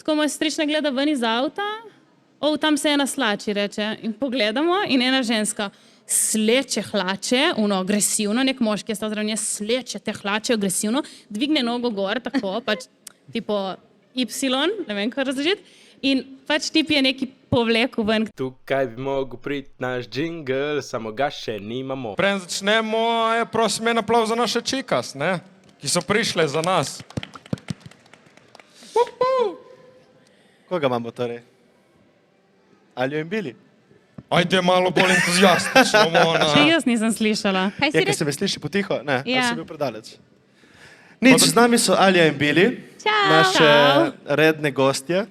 tako moja sestrična gleda ven iz avta, tam se ena slači, reče, in pogledamo in ena ženska sleče hlače, agresivno, nek moški je stal zraven nje, sleče te hlače agresivno, dvigne nogo gor, tako, pač, tipo Y, ne vem, kako razložiti, in pač tip je neki povlekel ven. Tukaj bi mogel priti naš džingl, samo ga še nimamo. Preden začnemo, prosim en aplav za naše čikas, ne? Ki so prišle za nas. Koga imamo torej? Aljo in Bili? Ajde malo bolj entuzijastično, Mona. Še jaz nisem slišala. Je, ker se me sliši potiho? Ne, Ja. sem bil predaleč. Nič, z nami so Alja in Bili, naše redne gostje.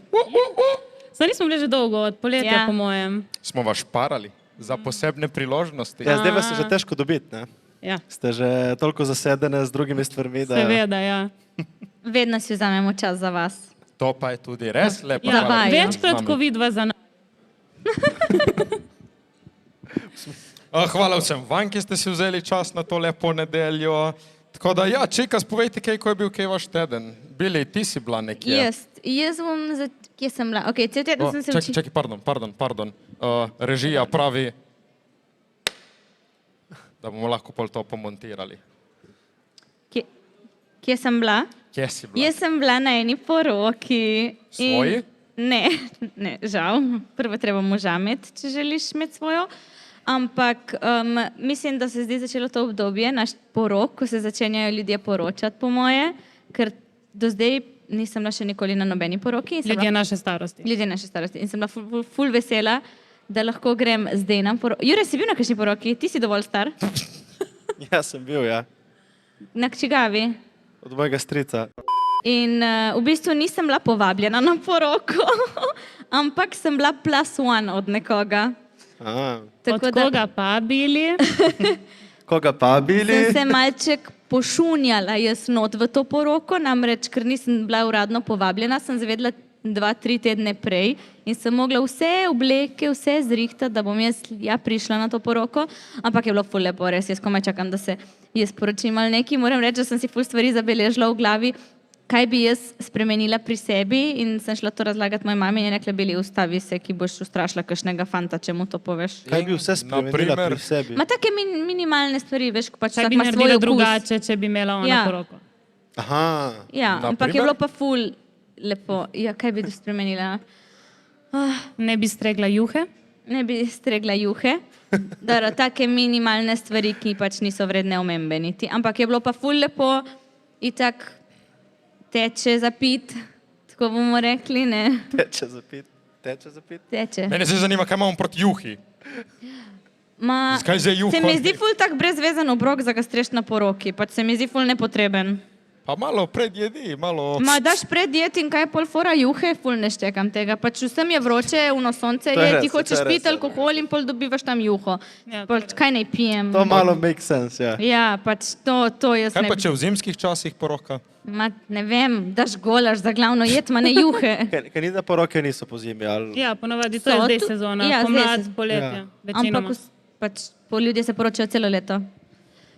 Zdaj nismo bili že dolgo, od poletja, po mojem. Smo vas šparali za posebne priložnosti. Ja, zdaj vas je že težko dobiti, ne? Ja, Ste že toliko zasedene z drugimi stvarmi, da... seveda, ja. Vedno si vzamemo čas za vas. To pa je tudi res lepo. Ja, Zavajajo. večkrat, ko vidva za nas. Hvala vsem vam, ki ste si vzeli čas na to lepo nedeljo. Tako da, ja, čikas, povejte, ko je bil vaš teden. Bili, ti si bila nekje. Jaz bom kje sem bila? Ok, cel teden sem se učila. Čakaj, pardon. Režija pravi, da bomo lahko pol to pomontirali. Kje sem bila? Kje si bila? Jaz sem bila na eni poroki. Svoji? Ne, žal. Prvo treba moža imeti, če želiš imeti svojo. Ampak mislim, da se zdaj začelo to obdobje, naš porok, ko se začenjajo ljudje poročati, po moje, ker do zdaj nisem bila še nikoli na nobeni poroki. Ljudje naše starosti. Ljudje naše starosti. In sem bila ful vesela, da lahko grem zdaj na poroki. Jure, si bil na kakšni poroki? Ti si dovolj star? Ja, sem bil, ja. Na čigavi? Od mojega strica. In v bistvu nisem bila povabljena na poroko, ampak sem bila +1 od nekoga. Od koga pa bili? Koga pa Bili? Sem se malček pošunjala jaz not v to poroko, namreč, ker nisem bila uradno povabljena, sem zvedela 2-3 tedne prej in sem mogla vse obleke, vse zrihtati, da bom jaz prišla na to poroko, ampak je bilo ful lepo, res, jaz komaj čakam, da se jaz poročim ali nekaj. Moram reči, da sem si ful stvari zabeležila v glavi, kaj bi jaz spremenila pri sebi in sem šla to razlagati moji mami in je rekla, Bili, ustavi se, ki boš ustrašila kakšnega fanta, če mu to poveš. Kaj bi vse spremenila pri sebi? Ma take minimalne stvari, veš, ko pač Kaj vsak bi ima svoj naredila okus. drugače, če bi imela ona Ja. poroko? Aha. Ja, ampak je bilo pa ful lepo. Ja, kaj bi spremenila? Ne bi stregla juhe? Ne bi stregla juhe. Dobro, take minimalne stvari, ki pač niso vredne omembe niti. Ampak je bilo pa ful lepo itak teče za pit, tako bomo rekli, ne? Teče za pit. Teče. Mene se zanima, kaj imamo proti juhi. Kaj zdaj juho? Se mi zdi ful tak brezvezan obrok za ga streš na poroki, pač se mi zdi ful nepotreben. Pa malo predjedi, malo... Ma daš predjet in kaj pol fora juhe, ful ne štekam tega. Pač vsem je vroče, sonce To je je, res, ti hočeš to je res, piti alkohol in pol dobivaš tam juho. Ja, Pol, kaj naj pijem? To malo make sense, ja. Ja, pač to jaz Kaj ne... pa če v zimskih časih poroka? Ma, ne vem, daš golaž za glavno jed, ma ne juhe. Ker ni da poroke niso po zimi, ali... Ja, ponavadi to je So zdaj tu- sezona, ja, zdaj pomlad, se- poletje, Ja. večinoma. Ampak pač ljudje se poročajo celo leto.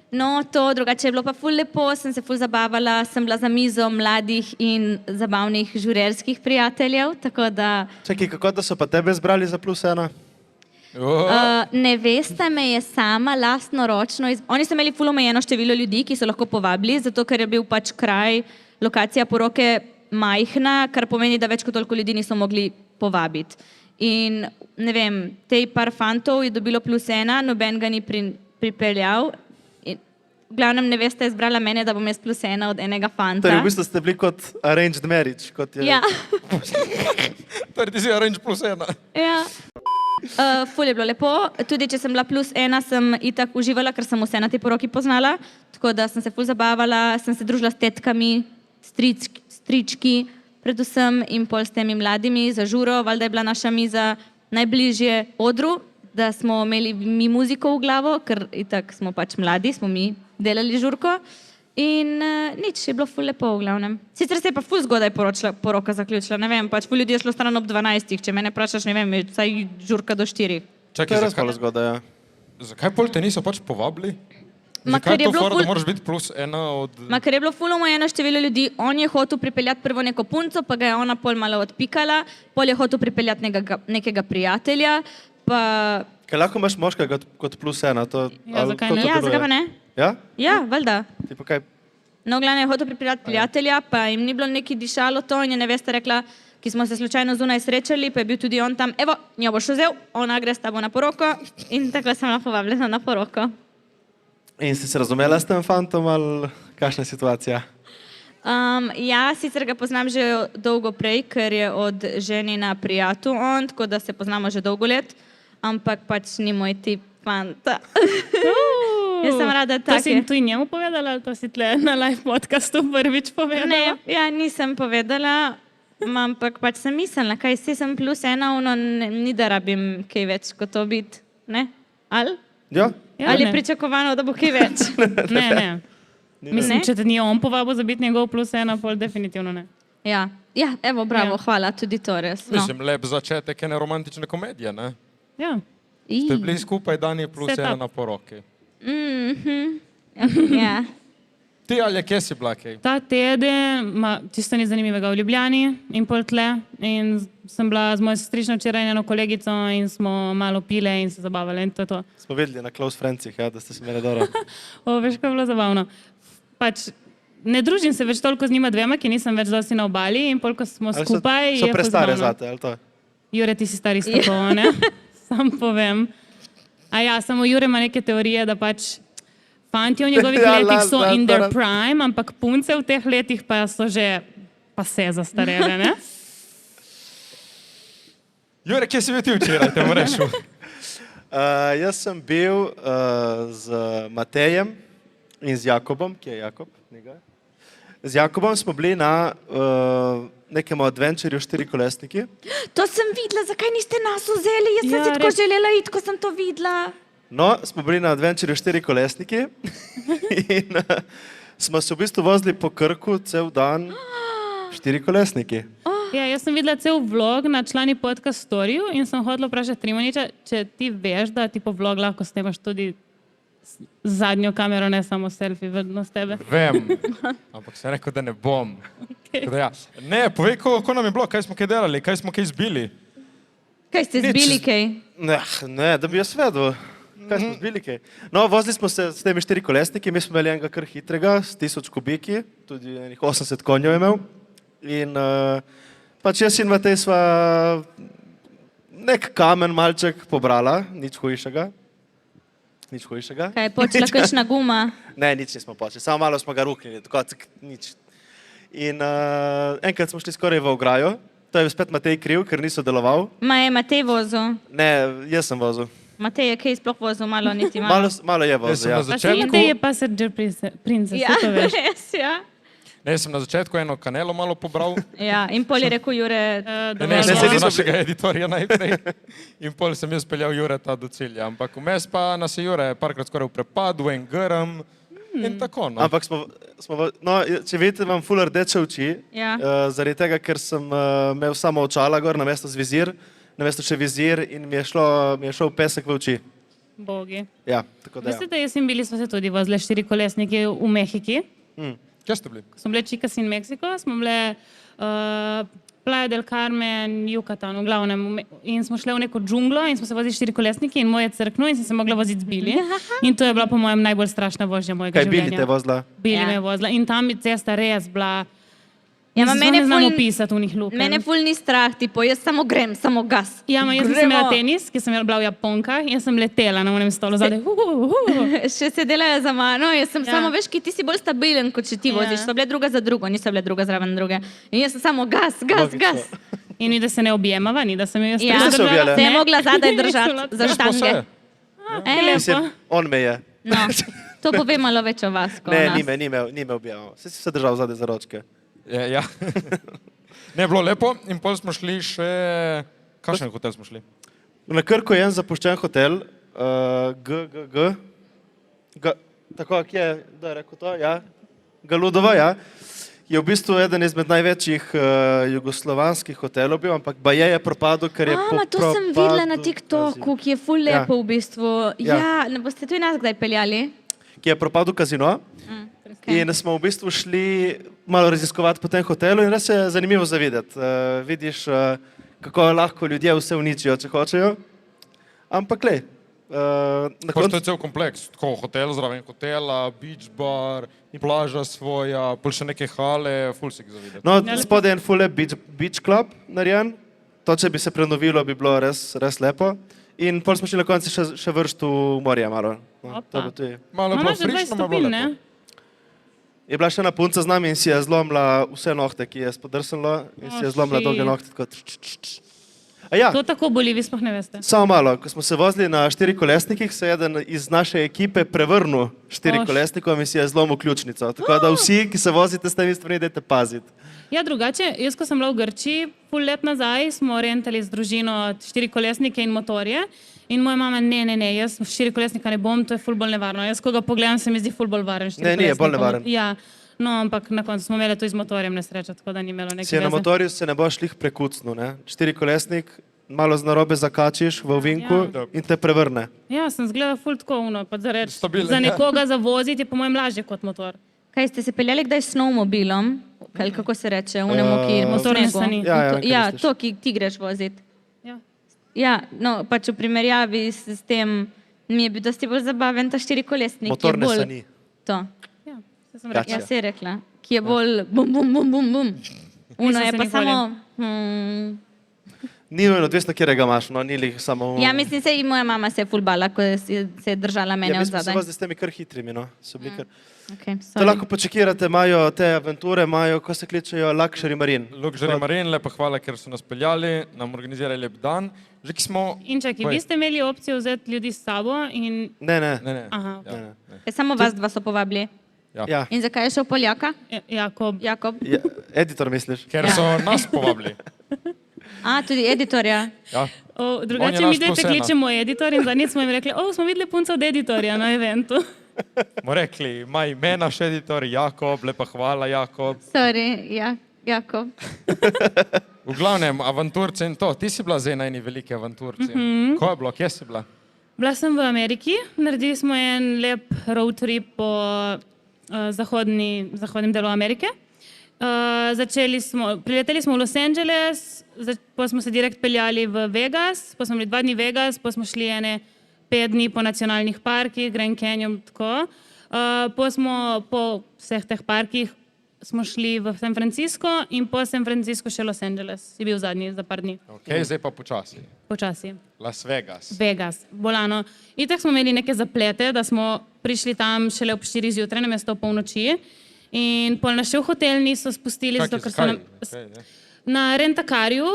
No, to drugače je bilo pa ful lepo, sem se ful zabavala, sem bila za mizo mladih in zabavnih žurerskih prijateljev, tako da... Čakaj, kako da so pa tebe zbrali za +1? Nevesta me je sama lastnoročno, oni so imeli ful omejeno število ljudi, ki so lahko povabili, zato ker je bil pač kraj, lokacija poroke majhna, kar pomeni, da več kot toliko ljudi niso mogli povabiti. In ne vem, tej par fantov je dobilo +1, noben ga ni pripeljal. V glavnem nevesta je zbrala mene, da bom jaz +1 od enega fanta. Torej, v bistvu ste bili kot arranged marriage, kot je... Ja. Torej ti si arrange +1. Ja. Ful je bilo lepo, tudi če sem bila +1, sem itak uživala, ker sem vse na tej poroki poznala, tako da sem se ful zabavala, sem se družila s tetkami, strički, predvsem in pol s temi mladimi, za žuro, valjda je bila naša miza najbližje odru, da smo imeli mi muziko v glavo, ker itak smo pač mladi, smo mi delali žurko in nič, je bilo ful lepo v glavnem. Sicer se je pa ful zgodaj poroka zaključila, ne vem, pač ful ljudi je šlo stran ob 12, če mene vprašaš, ne vem, je vsaj žurka do 4. To je res malo zgodaj, ja. Zakaj pol te niso pač povabili? Zakaj ker je je to bilo fora, ful... da moraš biti plus ena od... Ker je bilo ful omejeno število ljudi, on je hotel pripeljati prvo neko punco, pa ga je ona pol malo odpikala, pol je hotel pripeljati nekega prijatelja, pa... Ker lahko imaš moškega kot plus ena. To, Ja, ali zakaj kako ne? to Ja, deluje? zakaj pa ne? Ja? Ja, valjda. Tipo kaj? No, glavno je hotel pripeljati prijatelja, pa jim ni bilo neki dišalo to in je nevesta rekla, ki smo se slučajno zunaj srečali, pa je bil tudi on tam, evo, njo boš vzel, ona gre s tabo na poroko in tako sem lahko povabljena na poroko. In si se razumela s tem fantom ali kakšna je situacija? Ja, sicer ga poznam že dolgo prej, ker je od ženina prijatu on, tako da se poznamo že dolgo let, ampak pač ni moj tip fanta. Jaz sem rada To si take. tudi njemu povedala, ali to si tle na live podcastu prvič povedala? Ne, ja, nisem povedala, ampak pač sem mislila, kaj si sem plus ena, ono, ni da rabim kaj več kot to biti, ne? Ali? Ja? Ja, Ali je ne. pričakovano, da bo kaj več? Ne. Mislim, Ne? če te ni on povabil za biti njegov plus ena, pol definitivno ne. Ja, ja, evo, bravo, Ja. hvala, tudi to res. No. Mislim, lep začetek ene romantične komedije, ne? Ja. Ste bili skupaj dan je plus Set up. ena na poroki. Ja. Ti, ali kje si bila kaj? Ta teden, čisto ni zanimivega v Ljubljani in pol tle. In sem bila z mojo sestrično včeraj in eno kolegico in smo malo pile in se zabavali in to je to. Smo videli na Close Friendsih, ja, da ste se imeli dobro. Veš, kaj je bilo zabavno. Pač, ne družim se več toliko z njima dvema, ki nisem več dosti na obali in pol, ko smo Ali skupaj, so je prestare pozabavno. zate, ali to? Jure, ti si stari tako, ne? Sam povem. A ja, samo Jure ima neke teorije, da pač fanti v njegovih Ja, letih so in their to- prime, ampak punce v teh letih pa so že pa se zastarele, ne? Jure, kje si bil ti včeraj, te moram reči? Jaz sem bil z Matejem in z Jakobom, ki je Jakob. Njega. Z Jakobom smo bili na nekem adventurju štirikolesniki. To sem videla, zakaj niste nas vzeli? Jaz sem Ja, si tako res. želela iti, ko sem to videla. No, smo bili na adventurju štirikolesniki in smo se v bistvu vozili po Krku cel dan štirikolesniki. Ja, jaz sem videla cel vlog na člani podcast storiju in sem hodila vprašati Trimoniča, če ti veš, da ti po vlog lahko snemaš tudi z zadnjo kamero, ne samo selfie, vedno s tebe. Vem, ampak sem rekel, da ne bom. Tako da ja. Ne, povej, kako nam je bilo, kaj smo kaj delali, kaj smo kaj zbili. Kaj ste Nič. zbili kaj? Ne, da bi jaz vedel. Kaj smo zbili kaj? No, vozili smo se s temi štirikolesniki, mi smo imeli enega kar hitrega, s 1000 kubiki, tudi enih 80 konjev je imel. In pač jaz in Matej sva nek kamen malček pobrala, nič hujšega. Nič hujšega. Kaj je počela kakšna guma? Ne, nič nismo počeli, samo malo smo ga ruknili, tako nič. In enkrat smo šli skoraj v ograjo, to je spet Matej kriv, ker ni sodeloval. Ma je Matej vozil. Ne, jaz sem vozil. Matej je kaj sploh vozil, malo niti malo. Malo je Jaz vozil, sem ja. na Pa se začetku, je passenger princess, Ja, to veš. res, ja. ne, sem na začetku eno kanelo malo pobral. Ja, in pol je rekel Jure, Ne, Dovolj sem se za nismo našega editorja najprej. In pol sem jaz peljal Jureta do cilja. Ampak vmes pa nas je Jure parkrat skoraj v prepadu, en grm in tako. No. Ampak no, če vidite, imam ful rdeče oči, Ja. zaradi tega, ker sem imel samo očala gor, namesto vizir, namesto še vizir in mi je šel pesek v oči. Bogi. Ja, tako da Veste, ja. da jaz in bili smo se tudi vozili štirikolesniki v Mehiki. Kje ste bili? Ko smo bile Chicas in Mexico, smo bile Playa del Carmen, Yucatan, v glavnem. In smo šli v neko džunglo in smo se vozili štirikolesniki in moj je crknil in sem se mogla voziti z Bili. In to je bila po mojem najbolj strašna vožnja mojega Kaj Bili življenja. te vozila? Bili Ja. me je vozila in tam je cesta res bila. Ja, ma Mislim, mene ne znam ful- opisati v njih lukenj. mene ful ni strah, tipo, jaz samo grem, samo gas. Ja, ma jaz sem imela tenis, ki sem bila v Japonkah in sem letela na onem stolu zadaj. Še se delajo za mano, jaz sem Ja. samo, veš, ki ti si bolj stabilen, kot če ti Ja. voziš. So bile druga za drugo, niso bile druga zraven druge. In jaz sem samo gas, gas, Logično. gas. In ni, da se ne objemava, ni, da sem jo jaz Ja, Ste se objele? se je Ne. mogla zadaj Nisem držati bila za Res pa štange. se. Mislim, on me je. No, to pove malo več o vas, kot o Ne, nas. ni me objavil. Vse si se držal zadaj za ročke. Ja. Ne, bilo lepo in pol smo šli še... Kakšen hotel smo šli? Na Krku je en zapuščen hotel, tako, kje je, da je rekel to, ja, Galudova, ja. Je v bistvu eden izmed največjih jugoslovanskih hotelov bil, ampak baje je propadel, ker je Ma, to sem videla na TikToku, ki je ful Ja. lepo v bistvu. Ja. Ja, ne boste tudi nas kdaj peljali? ki je propadel kazino. In smo v bistvu šli malo raziskovati po tem hotelu in res je zanimivo za videti. Vidiš, kako lahko ljudje vse uničijo, če hočejo. Ampak lej, na To je koncu... cel kompleks, tako hotel zraven hotela, beach bar, plaža svoja, pol še neke hale, ful si jih zavideti. No, spodaj je en ful beach club narejen. To, če bi se prenovilo, bi bilo res lepo. In pol smo šli na koncu še vršt v morje malo. No, to bo tudi... Malo je bilo Imaš že 20 frišno, malo je stopinj, bilo ne? lepo. Je bila še ena punca z nami in si je zlomila vse nohte, ki je spodrsnilo in si je zlomila shit. dolge nohte. Tako... A ja, To tako boli, vi sploh ne veste. samo malo. Ko smo se vozili na štirikolesnikih, se je eden iz naše ekipe prevrnil štirikolesnikom in si je zlomil ključnico. Tako da vsi, ki se vozite s temi stvarmi, dajte paziti. Ja, drugače, jaz ko sem bila v Grčiji, pol let nazaj, smo rentali z družino štirikolesnike in motorje. In moja mama, ne, jaz štirikolesnika ne bom, to je ful bolj nevarno. Jaz, ko ga pogledam, se mi zdi ful bolj varen štirikolesnik. Ne, je bolj nevaren. Ja, no, ampak na koncu smo imeli to z motorjem nesrečo, tako da ni imelo neke Si je na veze. motorju se ne boš lih prekucnil, ne? Štirikolesnik, malo z narobe zakačiš v ovinku in te prevrne. Ja, sem zgledala ful tako uno, pa za reči, Stabilen, za ja. nekoga zavoziti je po mojem lažje kot motor. Kaj ste se peljali kdaj s snowmobilom? Kaj, kako se reče, unemu, ki v Motorne snegu? sani. Ja, To- kaj ja, misliš? to, ki ti greš voziti. Ja. Ja, no, pač v primerjavi s tem mi je bil dosti bolj zabaven ta štirikolesnik. Motorne ki je bolj sani. To. Ja, saj sem Gače. rekla. Ja, se je rekla. Ki je bolj bum, bum, bum, bum, bum. Uno Nisem je se pa nikoli. samo... Ni nujno, odvisno, kjerega imaš, no, ni lih samo... Ja, mislim, se in moja mama se je ful bala, ko se je držala mene ja, mi smo se odzadaj. vozili s temi kar hitrimi, no. So bili kar... Okay, To lahko počekirate, imajo te aventure, imajo, ko se kličejo Luxury Marine. Luxury Marine, lepa hvala, ker so nas peljali, nam organizirali lep dan. Že ki smo... In čakaj, vi ste imeli opcijo vzeti ljudi s sabo in... Ne. Ne. Aha, Ja. Samo vas dva so povabili. Ja. In zakaj je šel Poljaka? Jakob. Jakob? Ja, editor misliš? Ker so nas povabili. A, tudi editorja. Ja. O, On drugače je mi naš dajte plus ena. kličemo editor in zadnjič smo jim rekli, smo videli punco od editorja na eventu. Mo rekli, ima imena še editor, Jakob, lepa hvala, Jakob. Sorry, ja, Jakob. V glavnem, avanturce in to. Ti si bila zdaj na eni veliki avanturci. Ko je bilo, kje si bila? Bila sem v Ameriki, naredili smo en lep road trip po zahodnem delu Amerike. Prileteli smo v Los Angeles, pa smo se direkt peljali v Vegas, pa smo bili 2 dni v Vegas, pa smo šli 5 dni po nacionalnih parkih, Grand Canyon, tako. Po vseh teh parkih smo šli v San Francisco in po San Francisco še Los Angeles. Je bil zadnji za par dni, Ok, zdaj pa počasi. počasi. Las Vegas. Vegas, bolano. Itak smo imeli neke zaplete, da smo prišli tam šele ob 4 zjutraj, namesto ob polnoči. In pol nas še v hotel niso spustili, zato ker so nam... Na rentakarju,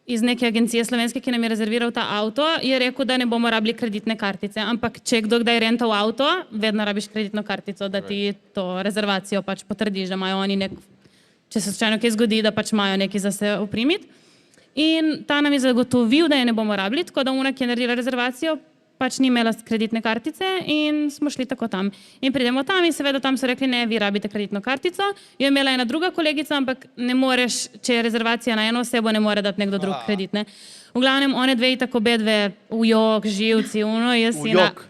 iz neke agencije slovenske, ki nam je rezerviral ta avto, je rekel, da ne bomo rabili kreditne kartice. Ampak če kdo kdaj rental avto, vedno rabiš kreditno kartico, da ti to rezervacijo pač potrdiš, da imajo oni nek... Če se slučajno kaj zgodi, da pač imajo neki za se oprimiti. In ta nam je zagotovil, da je ne bomo rabili, tako da ona, ki je naredila rezervacijo, pač ni imela kreditne kartice in smo šli tako tam. In pridemo tam in seveda tam so rekli, ne, vi rabite kreditno kartico. Jo je imela ena druga kolegica, ampak ne moreš, če je rezervacija na eno osebo, ne more dati nekdo drug kreditne. V glavnem, one dve tako bedve, ujok, živci, jaz si na... Ujok.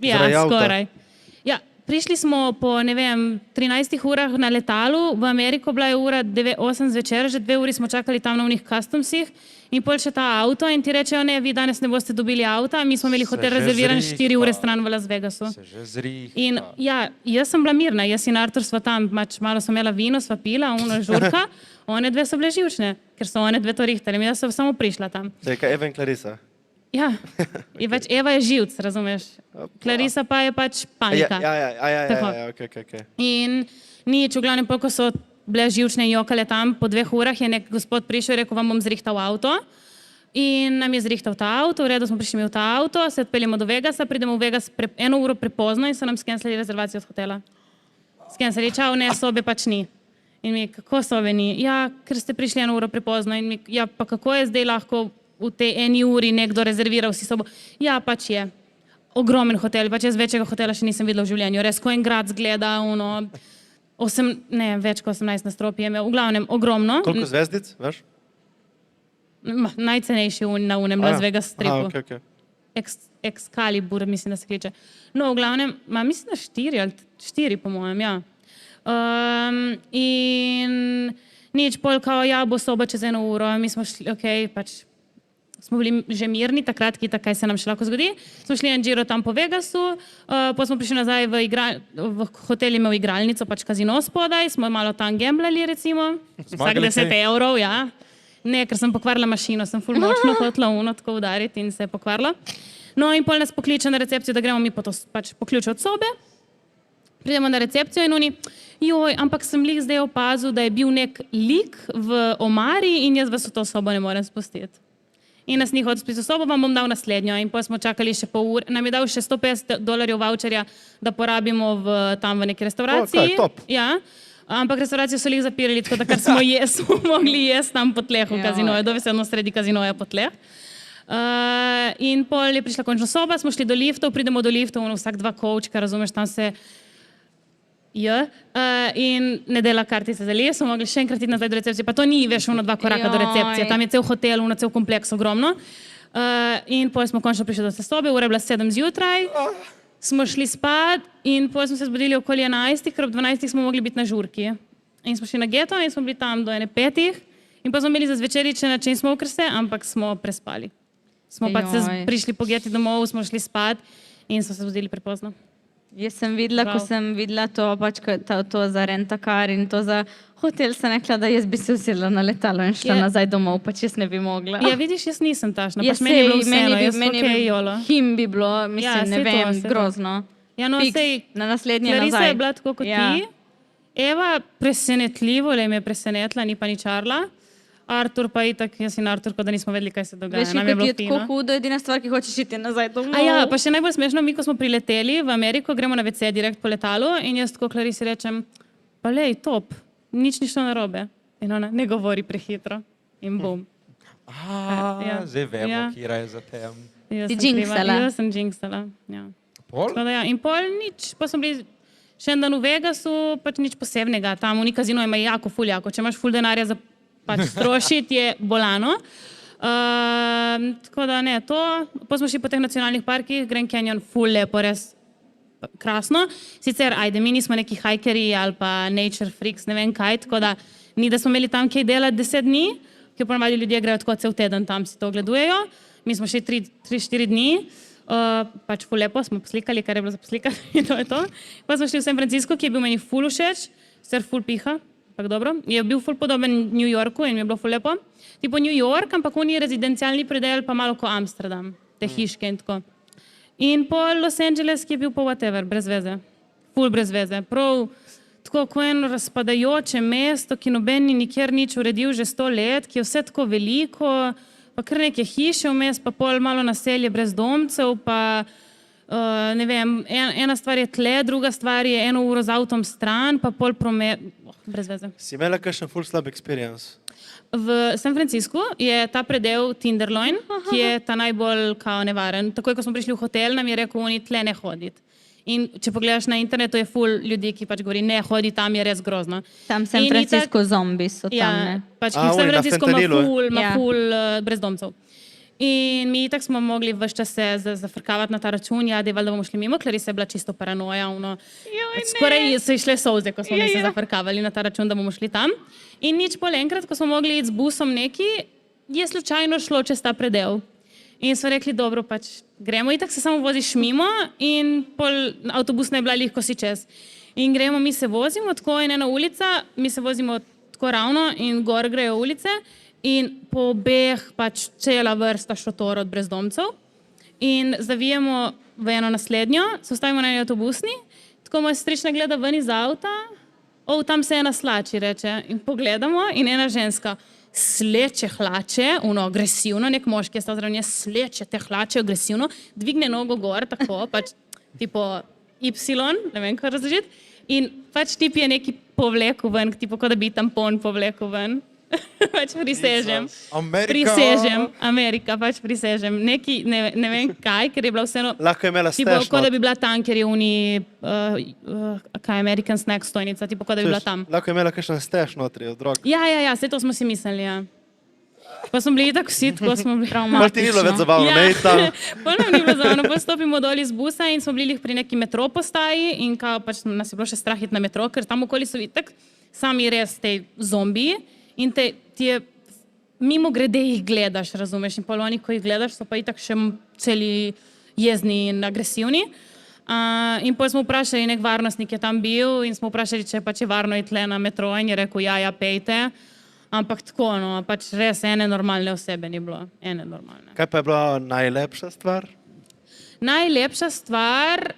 Ja, Zaradi avta. skoraj. Ja, prišli smo po, 13 urah na letalu, v Ameriko bila je ura 8 zvečer, že 2 uri smo čakali tam na unih customsih in pol še ta avto in ti rečejo, ne, vi danes ne boste dobili avta, mi smo imeli hotel že rezerviran zrihta. 4 ure stran v Las Vegasu. Se že zrihta. In ja, jaz sem bila mirna, jaz in Artur sva tam, malo sva imela vino, sva pila, žurka, one dve so bile živčne, ker so one dve to rihtali, jaz sem samo prišla tam. To je kaj Eva in Clarisa. Ja, Eva je živc, razumeš, Clarisa pa je pač panika. Tako. ok. In nič, v glavnem, ko so bile živčne in jokale tam, po 2 urah je nek gospod prišel in rekel, vam bom zrihtal avto. In nam je zrihtal ta avto, v redu smo prišli v ta avto, se odpeljemo do Vegasa, pridemo v Vegas 1 uro prepozno in so nam skenslali rezervacijo od hotela. Skenslali, čau, ne, sobe pač ni. In mi, kako sobe ni? Ja, ker ste prišli 1 uro prepozno. In mi, ja, pa kako je zdaj lahko v tej 1 uri nekdo rezerviral si sobo? Ja, pač je. Ogromen hotel, pač jaz večjega hotela še nisem videla v življenju. Res, ko en grad zgleda, več kot 18 nastropij je imel, v glavnem, ogromno. Koliko zvezdic, veš? Najcenejši na unem Las Vegas stripu. Ok. Excalibur, mislim, da se kliče. No, v glavnem, mislim, da 4 po mojem, ja. In nič, pol kao, ja, bo soba čez 1 uro, mi smo šli, okej, pač smo bili že mirni, takrat, kaj se nam še lahko zgodi. Smo šli en giro tam po Vegasu, potem smo prišli nazaj v hotel imel igralnico, pač kazino spodaj, smo malo tam gamblali, recimo, vsak 10 evrov, ja. Ne, ker sem pokvarila mašino, sem ful močno hotela tako udariti in se je pokvarila. No in pol nas pokliče na recepcijo, da gremo mi pač po ključ od sobe. Pridemo na recepcijo in oni, joj, ampak sem zdaj opazil, da je bil nek lik v omari in jaz vas v to sobo ne morem spustiti. In nas ni hotel spustiti v sobo, vam bom dal naslednjo. In potem smo čakali še pol ure, nam je dal še $150 voucherja, da porabimo tam v neki restauraciji. Top. Ja. Ampak restauracijo so jih zapirali, tako da kar smo mogli jesti tam po tleh v kazinoju, dovesedno sredi kazinoja po tleh. In pol je prišla končno soba, smo šli do liftov, pridemo do liftov, vsak 2 kovčka, razumeš, tam se in ne dela kartice za lift, smo mogli še enkrat iti nazaj do recepcije, pa to ni veš 2 koraka do recepcije, tam je cel hotel, cel kompleks ogromno. In pol smo končno prišli do te sobe, ura je bila 7 zjutraj. Smo šli spat in potem smo se zbudili okoli 11, ker ob 12 smo mogli biti na žurki. In smo šli na geto in smo bili tam do 5. In pa smo imeli za zvečeriče način smokerse, ampak smo prespali. Smo pač prišli po geti domov, smo šli spat in smo se zbudili prepozno. Jaz sem videla, ko sem videla to, pač, to za rentakar in to za hotel, sem rekla, da jaz bi se usedla na letalo in šla nazaj domov, pač jaz ne bi mogla. Ja, vidiš, jaz nisem tašna, pač meni je bilo vseeno, jolo. Him bi bilo, mislim, ne vem, grozno. Ja, no, sej, na naslednje nazaj. Clarisa je bila tako kot ti. Eva, presenetljivo, le me je presenetila, ni pa ničarla. Artur pa itak, jaz in Artur, kot da nismo vedeli, kaj se dogaja. Veš, kako je tako hudo, edina stvar, ki hočeš iti nazaj domov. Ja, pa še najbolj smešno, mi, ko smo prileteli v Ameriko, gremo na WC direkt po letalu in jaz tako Clarisi rečem, pa lej, top, nič ni šlo narobe. In ona, ne govori prehitro. In bum. Zdaj vemo, kira je za tem. Si džinksala. Jaz sem džinksala, ja. Pol? In pol nič, pa smo bili še en dan v Vegasu, pač nič posebnega. Tam v kazino ima jako, ful jako. Če imaš ful denarja za pač strošiti, je bolano. Tako da ne, to. Pa smo šli po teh nacionalnih parkih, Grand Canyon, ful lepo, res krasno. Sicer, ajde, mi nismo neki hajkeri ali pa nature freaks, ne vem kaj, tako da ni, da smo imeli tam kaj delati 10 dni, ker ponavadi ljudje grejo tako cel teden tam si to ogledujejo. Mi smo šli 3-4 dni, pač ful lepo, smo poslikali, kar je bilo za poslikati in to je to. Pa smo šli v San Francisco, ki je bil meni ful všeč, sicer ful piha. Dobro. Je bil ful podoben New Yorku in mi je bilo ful lepo. Tipo New York, ampak oni rezidencialni predel pa malo kot Amsterdam, te hiške in tako. In pol Los Angeles, ki je bil pa whatever, brez veze. Ful brez veze. Prav tako kot eno razpadajoče mesto, ki noben ni nikjer nič uredil že 100 let, ki je vse tako veliko, pa kar neke hiše vmes, pa pol malo naselje brezdomcev, pa ne vem, ena stvar je tle, druga stvar je 1 uro z avtom stran, pa pol promet, brez veze. Si imela kakšen ful slab experience? V San Franciscu je ta predel Tenderloin, ki je ta najbolj kao nevaren. Takoj, ko smo prišli v hotel, nam je rekel, oni tle ne hoditi. In če pogledaš na internetu, je ful ljudi, ki pač govori, ne hodi, tam je res grozno. Tam San Francisco zombi so tam, ne? Pač San Francisco ima ful brezdomcev. In mi tako smo mogli vse čas se zafrkavati na ta račun, ja, da bomo šli mimo, Clarisa je bila čisto paranoja. Skoraj so išle solze, ko smo mi se zafrkavali na ta račun, da bomo šli tam. In nič pol enkrat, ko smo mogli iti z busom neki, je slučajno šlo čez ta predel. In smo rekli, dobro, pač gremo, itak se samo voziš mimo in pol avtobus ne je bila lih, ko si čez. In gremo, mi se vozimo, tako je ena ulica, mi se vozimo tako ravno in gor grejo ulice. In po obeh pač cela vrsta šotor od brezdomcev in zavijemo v eno naslednjo, se ustavimo na eni avtobusni, tako moja sestrična gleda ven iz avta, tam se ena slači, reče, in pogledamo in ena ženska sleče hlače, agresivno, nek moški je stal zraven nje, sleče te hlače agresivno, dvigne nogo gor, tako, pač tipo Y, ne vem, kaj razložiti, in pač tip je neki povlekel ven, tipo, kot da bi tampon povlekel ven. Pač prisežem. Prisežem, Amerika, pač prisežem. Neki, ne vem kaj, ker je bila vseeno... Lahko je imela stash. Kot da bi bila tam, ker je kaj American Snack stojnica, tipo kot da bi bila tam. Lahko je imela kakšen stash notri od drog. Ja, vse to smo si mislili, ja. Pa smo bili tako vsi, tako smo bili. Pol ti ni bilo več zabavno, ne? Tam. Pol nam ni bilo zabavno, pol stopimo dol iz busa in smo bili pri neki metro postaji in kao pač nas je bilo še strah iti na metro, ker tam okoli so itak sami res te zombiji in ti je mimo grede jih gledaš, razumeš, in pol oni, ko jih gledaš, so pa itak še celi jezni in agresivni. In potem smo vprašali, nek varnostnik je tam bil in smo vprašali, če pač je varno iti tle na metro in je rekel, ja, pejte. Ampak tako, no, pač res ene normalne osebe ni bilo, ene normalne. Kaj pa je bila najlepša stvar? Najlepša stvar,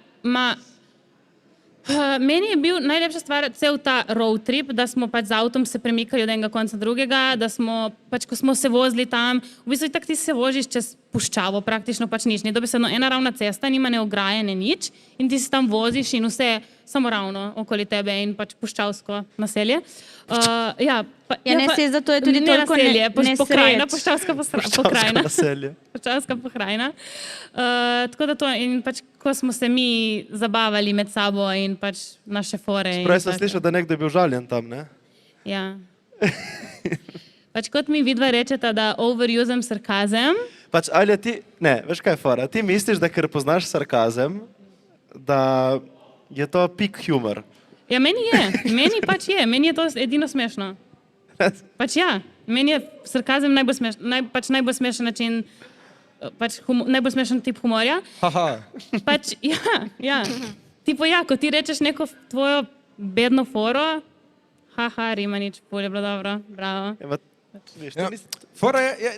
meni je bil najlepša stvar cel ta road trip, da smo pač z avtom se premikali od enega konca drugega, da smo, pač ko smo se vozili tam, v bistvu tak ti se voziš čez puščavo, praktično pač nič, ni dobesedno ena ravna cesta, nima ne ograje, ne nič in ti se tam voziš in vse samo ravno okoli tebe in pač puščavsko naselje. Ja, ne, saj zato je tudi toliko naselje, pokrajina, nesreč. puščavska pokrajina. naselje. Puščavska pokrajina. Tako da to, in pač ko smo se mi zabavali med sabo in pač naše fore. Prej sem slišal, da nekdo je bil žaljen tam, ne? Ja. Pač kot mi vidva rečeta, da overusem sarkazem. Pač, ali ti, ne, veš kaj je fora, ti misliš, da ker poznaš sarkazem, da je to peak humor. Ja, meni pač je, meni je to edino smešno. Pač ja, meni je sarkazem najbolj smešen način, najbolj smešen tip humorja. Haha. Pač ja. Tipo ja, ko ti rečeš neko tvojo bedno foro, haha, Rimanič, pol je bilo dobro, bravo. Ja, viš, Ja, fora je,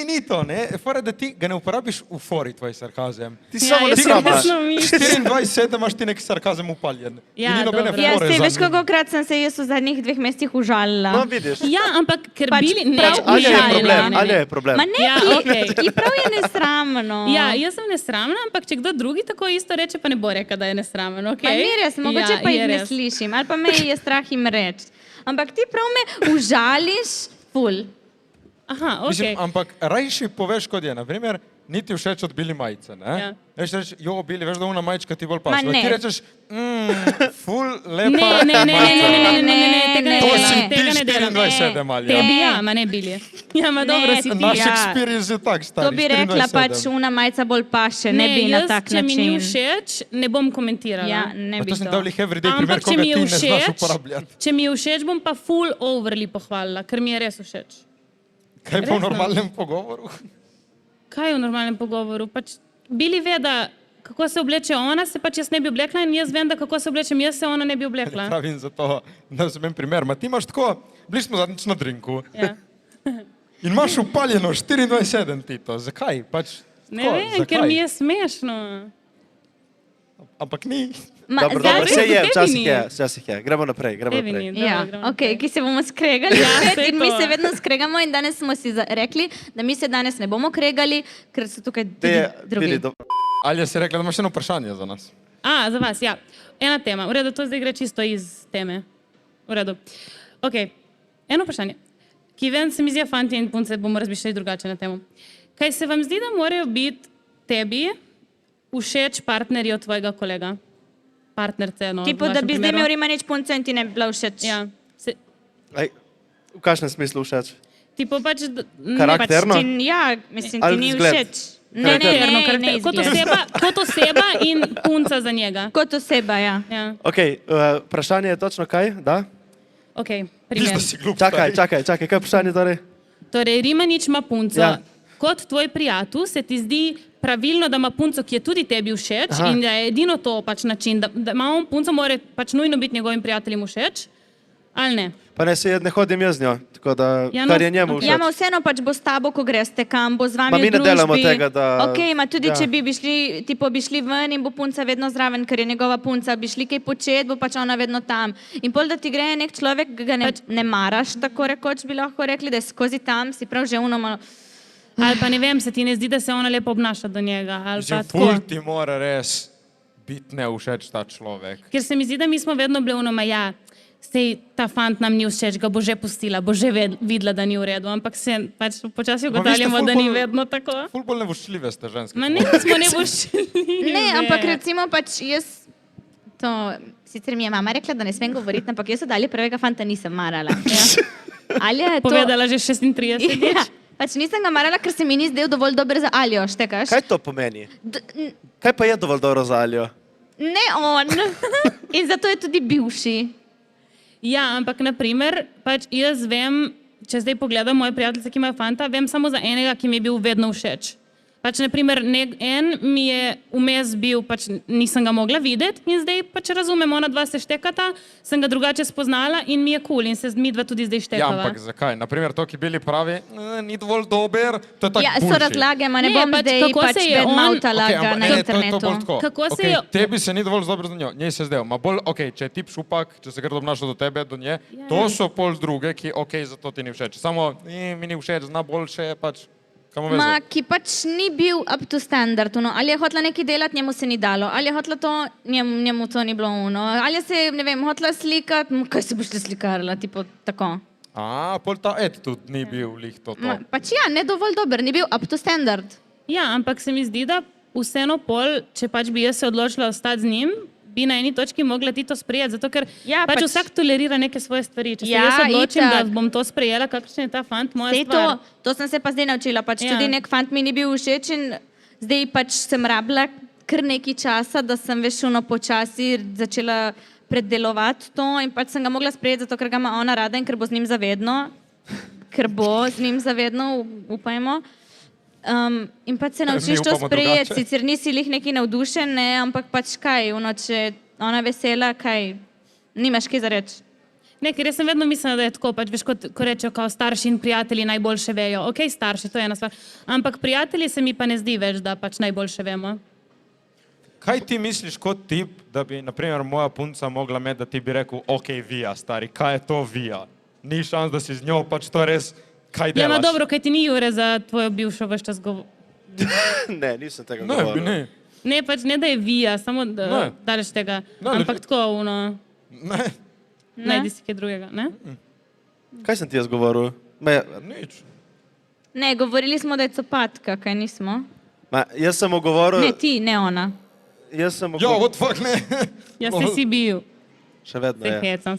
ni to, ne? Fora je, da ti ga ne uporabiš v fori, tvoj sarkazem. Ti samo ne jaz sem sramaš. resno mislila. 24/7 imaš ti nek sarkazem upaljen. Ja, In ni nobene dobro. Ja, fore sej, za veš, njim. kolikokrat sem se jaz v zadnjih 2 mesecih užalila. No, vidiš. Ja, ampak ker Pač bili... Ne, prav Ali je užalila. problem, ali je problem. Ma ne, Ja, okej. ki prav je nesramno. Ja, jaz sem nesramna, ampak če kdo drugi tako isto reče, pa ne bo rekel, da je nesramen, okej? Pa ni res, mogoče Ja, pa je jih ne res. slišim, ali pa me je strah jim reči. Ampak ti prav me užališ, ful. Aha, Mislim, okej. ampak rajši poveš, kot je. Naprimer, ni ti všeč od bili majice, ne? Ja. Veš, reči, jo, bili, veš, da una majčka ti bolj Ma pasva. ne. Ti rečeš, ful, lepa Ne, majica. tega ne To delam, si ti tega ne delam. 24/7 ali ja. Tebi ja, ma ne bili. Ja, ma dobro si ti. Naš Ja. Shakespeare je že tak star. To bi rekla pač una majica bolj paše, ne bi na tak če mi ni način. všeč, ne bom komentirala. Ja, ne bi To sem to. dal jih everyday Ampak primer, če koga mi ti je ne znaš všeč, uporabljati. če mi je všeč, bom pa full overly pohvalila, ker mi je res všeč. Kaj pa v Resno? normalnem pogovoru? Kaj je v normalnem pogovoru? Pač Bili ve, da kako se obleče ona, se pač jaz ne bi oblekla in jaz vem, da kako se oblečem jaz, se ona ne bi oblekla. Pravim zato, da vzamem primer. Ma ti imaš tako, bili smo zadnjič na drinku Ja. in imaš upaljeno 24/7 ti to. Zakaj? Pač, Ne tako, vem, ker zakaj? mi je smešno. Ampak ni. Dobro, zdaj- dobro, res, se je, tebi včasih ni. je, včasih je. Gremo naprej, gremo Tebi naprej. ni. Ja, Dobro, gremo ok, naprej. ki se bomo skregali. Ja, spet saj in mi to. se vedno skregamo in danes smo si rekli, da mi se danes ne bomo kregali, ker so tukaj tudi Te, drugi. bili, do, Ali si rekla, da imaš eno vprašanje za nas? Za vas, ja. Ena tema. V redu, to zdaj gre čisto iz teme. V redu. Ok, eno vprašanje. Ki vem, se mi zdi, fanti in punce bomo razmišljali drugače na temo. Kaj se vam zdi, da morajo biti tebi všeč partnerji od tvojega kolega? Partnerce, no. Tipo, v da vašem bi zdaj primeru. imel Rimanič punce in ti ne bi bila všeč. Ja. Aj, v kakšnem smislu všeč? Tipo pač... Karakterno? Pač ti, ja, mislim, ti Ali ni vzgled? všeč. Ne, Kot izgled. kot oseba in punca za njega. Kot oseba, ja. Ja. Ok, vprašanje je točno kaj? Da? Ok, Viš, primer. da si glup. Čakaj, stari. kaj je vprašanje torej? Torej, Rimanič ima punco. Ja. Kot tvoj prijatelj se ti zdi pravilno, da ima punco, ki je tudi tebi všeč. Aha. In da je edino to pač način, da ima on punco, mora pač nujno biti njegovim prijateljem všeč, ali ne? Pa ne, se ne hodim jaz z njo, tako da, Ja, no, kar je njemu ok. všeč. Ja, ma vseeno pač bo s tabo, ko greste kam, bo z vami Ma mi v ne delamo družbi. tega, da- Ok, ma tudi ja. če bi šli, tipo, bi šli ven in bo punca vedno zraven, ker je njegova punca, bi šli kaj početi, bo pač ona vedno tam. In pol, da ti gre nek človek, ki ga ne maraš, tako rekoč bi lahko rekli, da je skozi tam, si prav že uno malo... Ali pa ne vem, se ti ne zdi, da se ona lepo obnaša do njega. Ali pa Že tako. ful ti mora res biti neušeč ta človek. Ker se mi zdi, da mi smo vedno bili unoma, ja, sej ta fant nam ni všeč, ga bo že pustila, bo že videla, da ni v redu, ampak se pač počasi Ma vi ste ugotavljamo, ful da ni bolj- vedno tako. Ful bolj nevoščljive ste ženske. Ma ne, smo nevoščljivi. Ne, ampak recimo pač jaz, to, sicer mi je mama rekla, da ne smem govoriti, ampak jaz od dalje prvega fanta nisem marala. Ja. Ali je to... Povedala že 36. Ja, Pač nisem ga marala, ker se mi ni zdel dovolj dober za Aljo, štekaš? Kaj to pomeni? Kaj pa je dovolj dobro za Aljo? Ne on. In zato je tudi bivši. Ja, ampak naprimer, pač jaz vem, če zdaj pogledam moje prijateljice, ki imajo fanta, vem samo za enega, ki mi je bil vedno všeč. Pač naprimer, en mi je vmes bil, pač nisem ga mogla videti in zdaj pač razumem, ona dva se štekata, sem ga drugače spoznala in mi je cool in se mi dva tudi zdaj Ja, štekava. ampak zakaj? Naprimer, to, ki bili pravi, ni dovolj dober, to je tako Ja, so razlage, ma ne bom pač zdaj kako pač se je badmoutala Okej, ga ampak na ne, to je internetu. bolj tako. Kako se Okej, je- tebi se ni dovolj dobro za njo, njej se zdel. Ma bolj, če je tip šupak, če se grdo obnaša do tebe, do nje, to so pol druge, ki, zato ti ni všeč. Samo, mi ni všeč, zna boljše, pač, kamo veze. Ma, ki pač ni bil up to standard, no. Ali je hotela nekaj delati, njemu se ni dalo, ali je hotela to, njemu to ni bilo ono, ali je se, ne vem, hotela slikati, kaj se boš te slikarila, tipo tako. Pol ta attitude ni bil lih to. Pač ja, ne dovolj dober, ni bil up to standard. Ja, ampak se mi zdi, da vseeno pol, če pač bi jaz se odločila ostati z njim, bi na eni točki mogla ti to sprejeti, zato ker Ja, pač pač- vsak tolerira neke svoje stvari. Če se Ja, jaz odločim, da itak. bom to sprejela, kakšen je ta fant, moja Sej stvar. to sem se pa zdaj naučila, pač Ja. tudi nek fant mi ni bil všeč in zdaj pač sem rabila kar nekaj časa, da sem veš počasi začela predelovati to in pač sem ga mogla sprejeti, zato ker ga ima ona rada in ker bo z njim zavedno, upajmo. In pač se naučiš to upamo sprejeti, drugače. sicer nisi lih neki navdušen, ne, ampak pač kaj, če ona vesela, kaj, nimaš kaj za reči. Ne, ker jaz sem vedno mislila, da je tako, pač veš, ko rečejo, kao starši in prijatelji najboljše vejo. Ok, starši, to je ena stvar. Ampak prijatelji se mi pa ne zdi več, da pač najboljše vemo. Kaj ti misliš kot tip, da bi, naprimer, moja punca mogla imeti, da ti bi rekel, ok, vija, stari, kaj je to vija? Ni šans, da si z njo, pač to res, kaj Ja, delaš? ma dobro, kaj ti ni Jure za tvojo bivšo veš čas govor. Ne, nisem tega Ne, govoril. ne. Ne, pač ne, da je vija, samo Ne. daleč tega. Ne, Ampak tako, Ne, najdi si kaj drugega, ne? Kaj sem ti jaz govoril? nič. Ne, govorili smo, da je copatka, kaj nismo? Jaz sem mu govoril... Ne ti, ne ona. Jaz sem mu Jo, govoril... what fuck, ne. Jaz si bil. Še vedno Se je. hecam.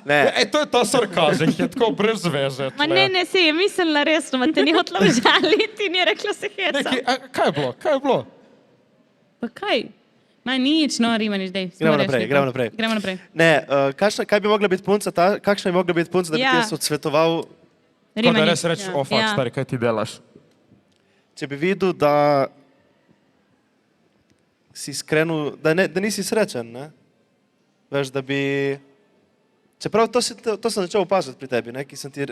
Ne, To je ta sarkazem, ki je tako brez veze. Ma ne, se je mislila resno, ma te ni hotela užaliti in je rekla se heca. Kaj je bilo? Kaj je bilo? Pa kaj? Ma nič, no, Rimanič, dej. Gremo naprej, gremo naprej. Gremo naprej. ne, kaj bi mogla biti punca, kakšna bi mogla biti punca, da bi Ja. ti jaz odsvetoval, Ko da res reči, ja. o fuck, Ja. stari, kaj ti delaš? če bi videl, da si iskren, da nisi srečen, ne? Veš, da bi... Čeprav to sem začel opaziti pri tebi, ne? Ki sem ti...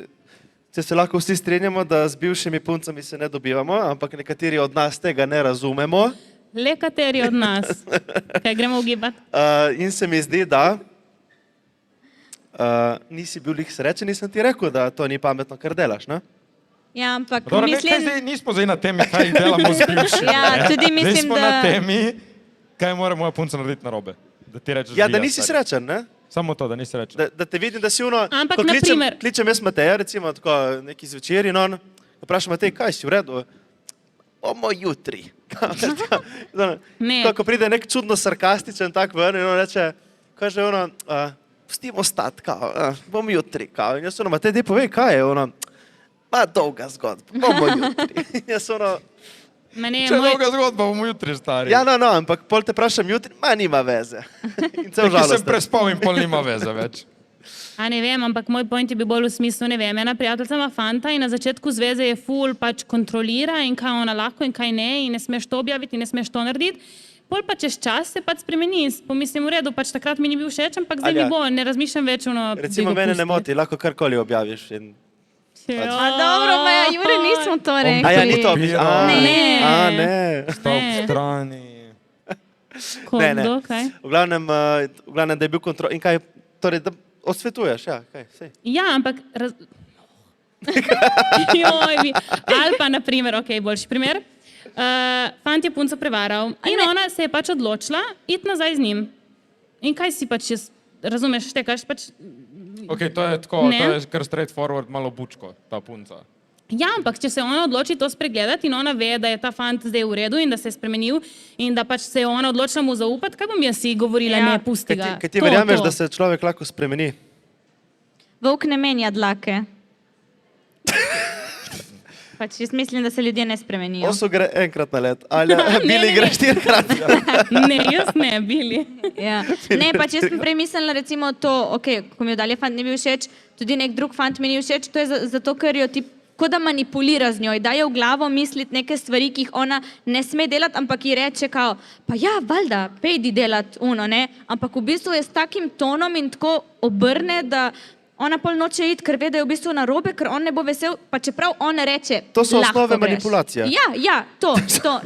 Če se lahko vsi strinjamo, da z bivšimi puncami se ne dobivamo, ampak nekateri od nas tega ne razumemo. Le kateri od nas? Kaj gremo ugibati? In se mi zdi, da nisi bil lih srečen in sem ti rekel, da to ni pametno, kar delaš, ne? Ja, ampak Dobro, mislim... nismo zdaj na temi, kaj delamo z bivšimi. Ja, ne. tudi mislim, Zdaj smo da- na temi, kaj mora moja punca narediti narobe. Da ti rečeš, Ja, da vija, nisi stari. srečen, ne? Samo to, da nisi srečen. Da te vidim, da si ono, Ampak ko na kličem, primer- kličem jaz Mateja, recimo tako neki zvečer in on vpraša Matej, kaj si v redu? Omo jutri. Ne. Ko pride nek čudno sarkastičen tak ven in on reče, kaže ono, pustimo stati, kao, bom jutri, kao. In jaz ono, Matej, dej povej, kaj je ono, ma dolga zgodba, bomo jutri. Jaz ono, Ma ne, Če je moj, dolga zgodba, bomo jutri stari. ja, no, ampak pol te vprašam jutri, ma nima veze. In cel Ki sem žalosten. prespal in pol nima veze več. a ne vem, ampak moj point je bil bolj v smislu, ne vem, ena prijateljica ima fanta in na začetku zveze je ful, pač kontrolira in kaj ona lahko in kaj ne in ne smeš to objaviti in ne smeš to narediti. Pol pa čez čas se pač spremeni in pomislim v redu, pač takrat mi ni bil všeč, ampak zdaj mi Alja, bo, ne razmišljam več ono. Recimo mene ne moti, lahko karkoli objaviš. In... A dobro, pa ja, Jure, nismo to rekli. A ja, ni to. Ne. Ne. Stop Ne. strani. Kot kdo, kaj? V glavnem, da je bil kontrol. In kaj, torej, da odsvetuješ, ja, kaj, sej. Ja, ampak... Joj, ali pa, na primer, ok, boljši primer. Fant je punco prevaral in ona se je pač odločila iti nazaj z njim. In kaj si pač, razumeš, štekaš pač... Ok, to je tako, Ne. to je kar straight forward, malo bučko, ta punca. Ja, ampak če se ona odloči to spregledati in ona ve, da je ta fant zdaj v redu in da se je spremenil in da pač se je ona odločila mu zaupati, kaj bom jaz si govorila, Ja. ne, pusti ga. Kaj ti verjameš, da se človek lahko spremeni? Volk ne menja dlake. Pač jaz mislim, da se ljudje ne spremenijo. Oso gre enkrat na let, ali Bili gre 4-krat. Ne, jaz ne, bili. Ja. Ne, pač jaz sem prej mislila recimo to, ko mi je dalje fant ne bil všeč, tudi nek drug fant mi ni všeč, to je zato, ker jo ti kot da manipulira z njo, daje v glavo misliti neke stvari, ki jih ona ne sme delati, ampak ji reče kao, pa ja, valjda, pejdi delati ne, ampak v bistvu je s takim tonom in tako obrne, da ona pol noče iti, ker ve, da je v bistvu narobe, ker on ne bo vesel, pa čeprav on reče, To so lahko osnove greš. manipulacije. Ja, to.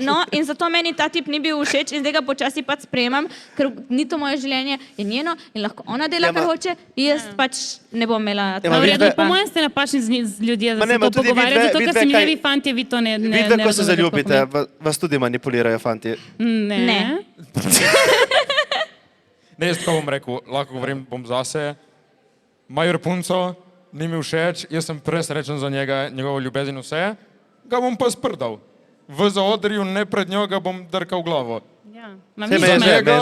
No, in zato meni ta tip ni bil všeč in zdaj ga počasi pač sprejemam, ker ni to moje življenje, je njeno in lahko ona dela, kar hoče, jaz pač ne bom imela. Ja, ma V redu, vidve- po mojem ste napačni z ljudje, Ma da ne, se ma to tudi pogovarjate, vidve- zato ker vidve se mi kaj- levi fanti, vi to ne Vidve, ko se razumete, zaljubite, kako vas tudi manipulirajo fanti. mi- Ne. Ne, jaz tako bom rekel, lahko govorim bom zase. Major punco, ni mi všeč, jaz sem presrečen za njega, njegovo ljubezen vse, ga bom pa sprdal. V zaodrju, ne pred njo, ga bom drkal v glavo. Ja. Ma Saj mi me je smo- že, Njega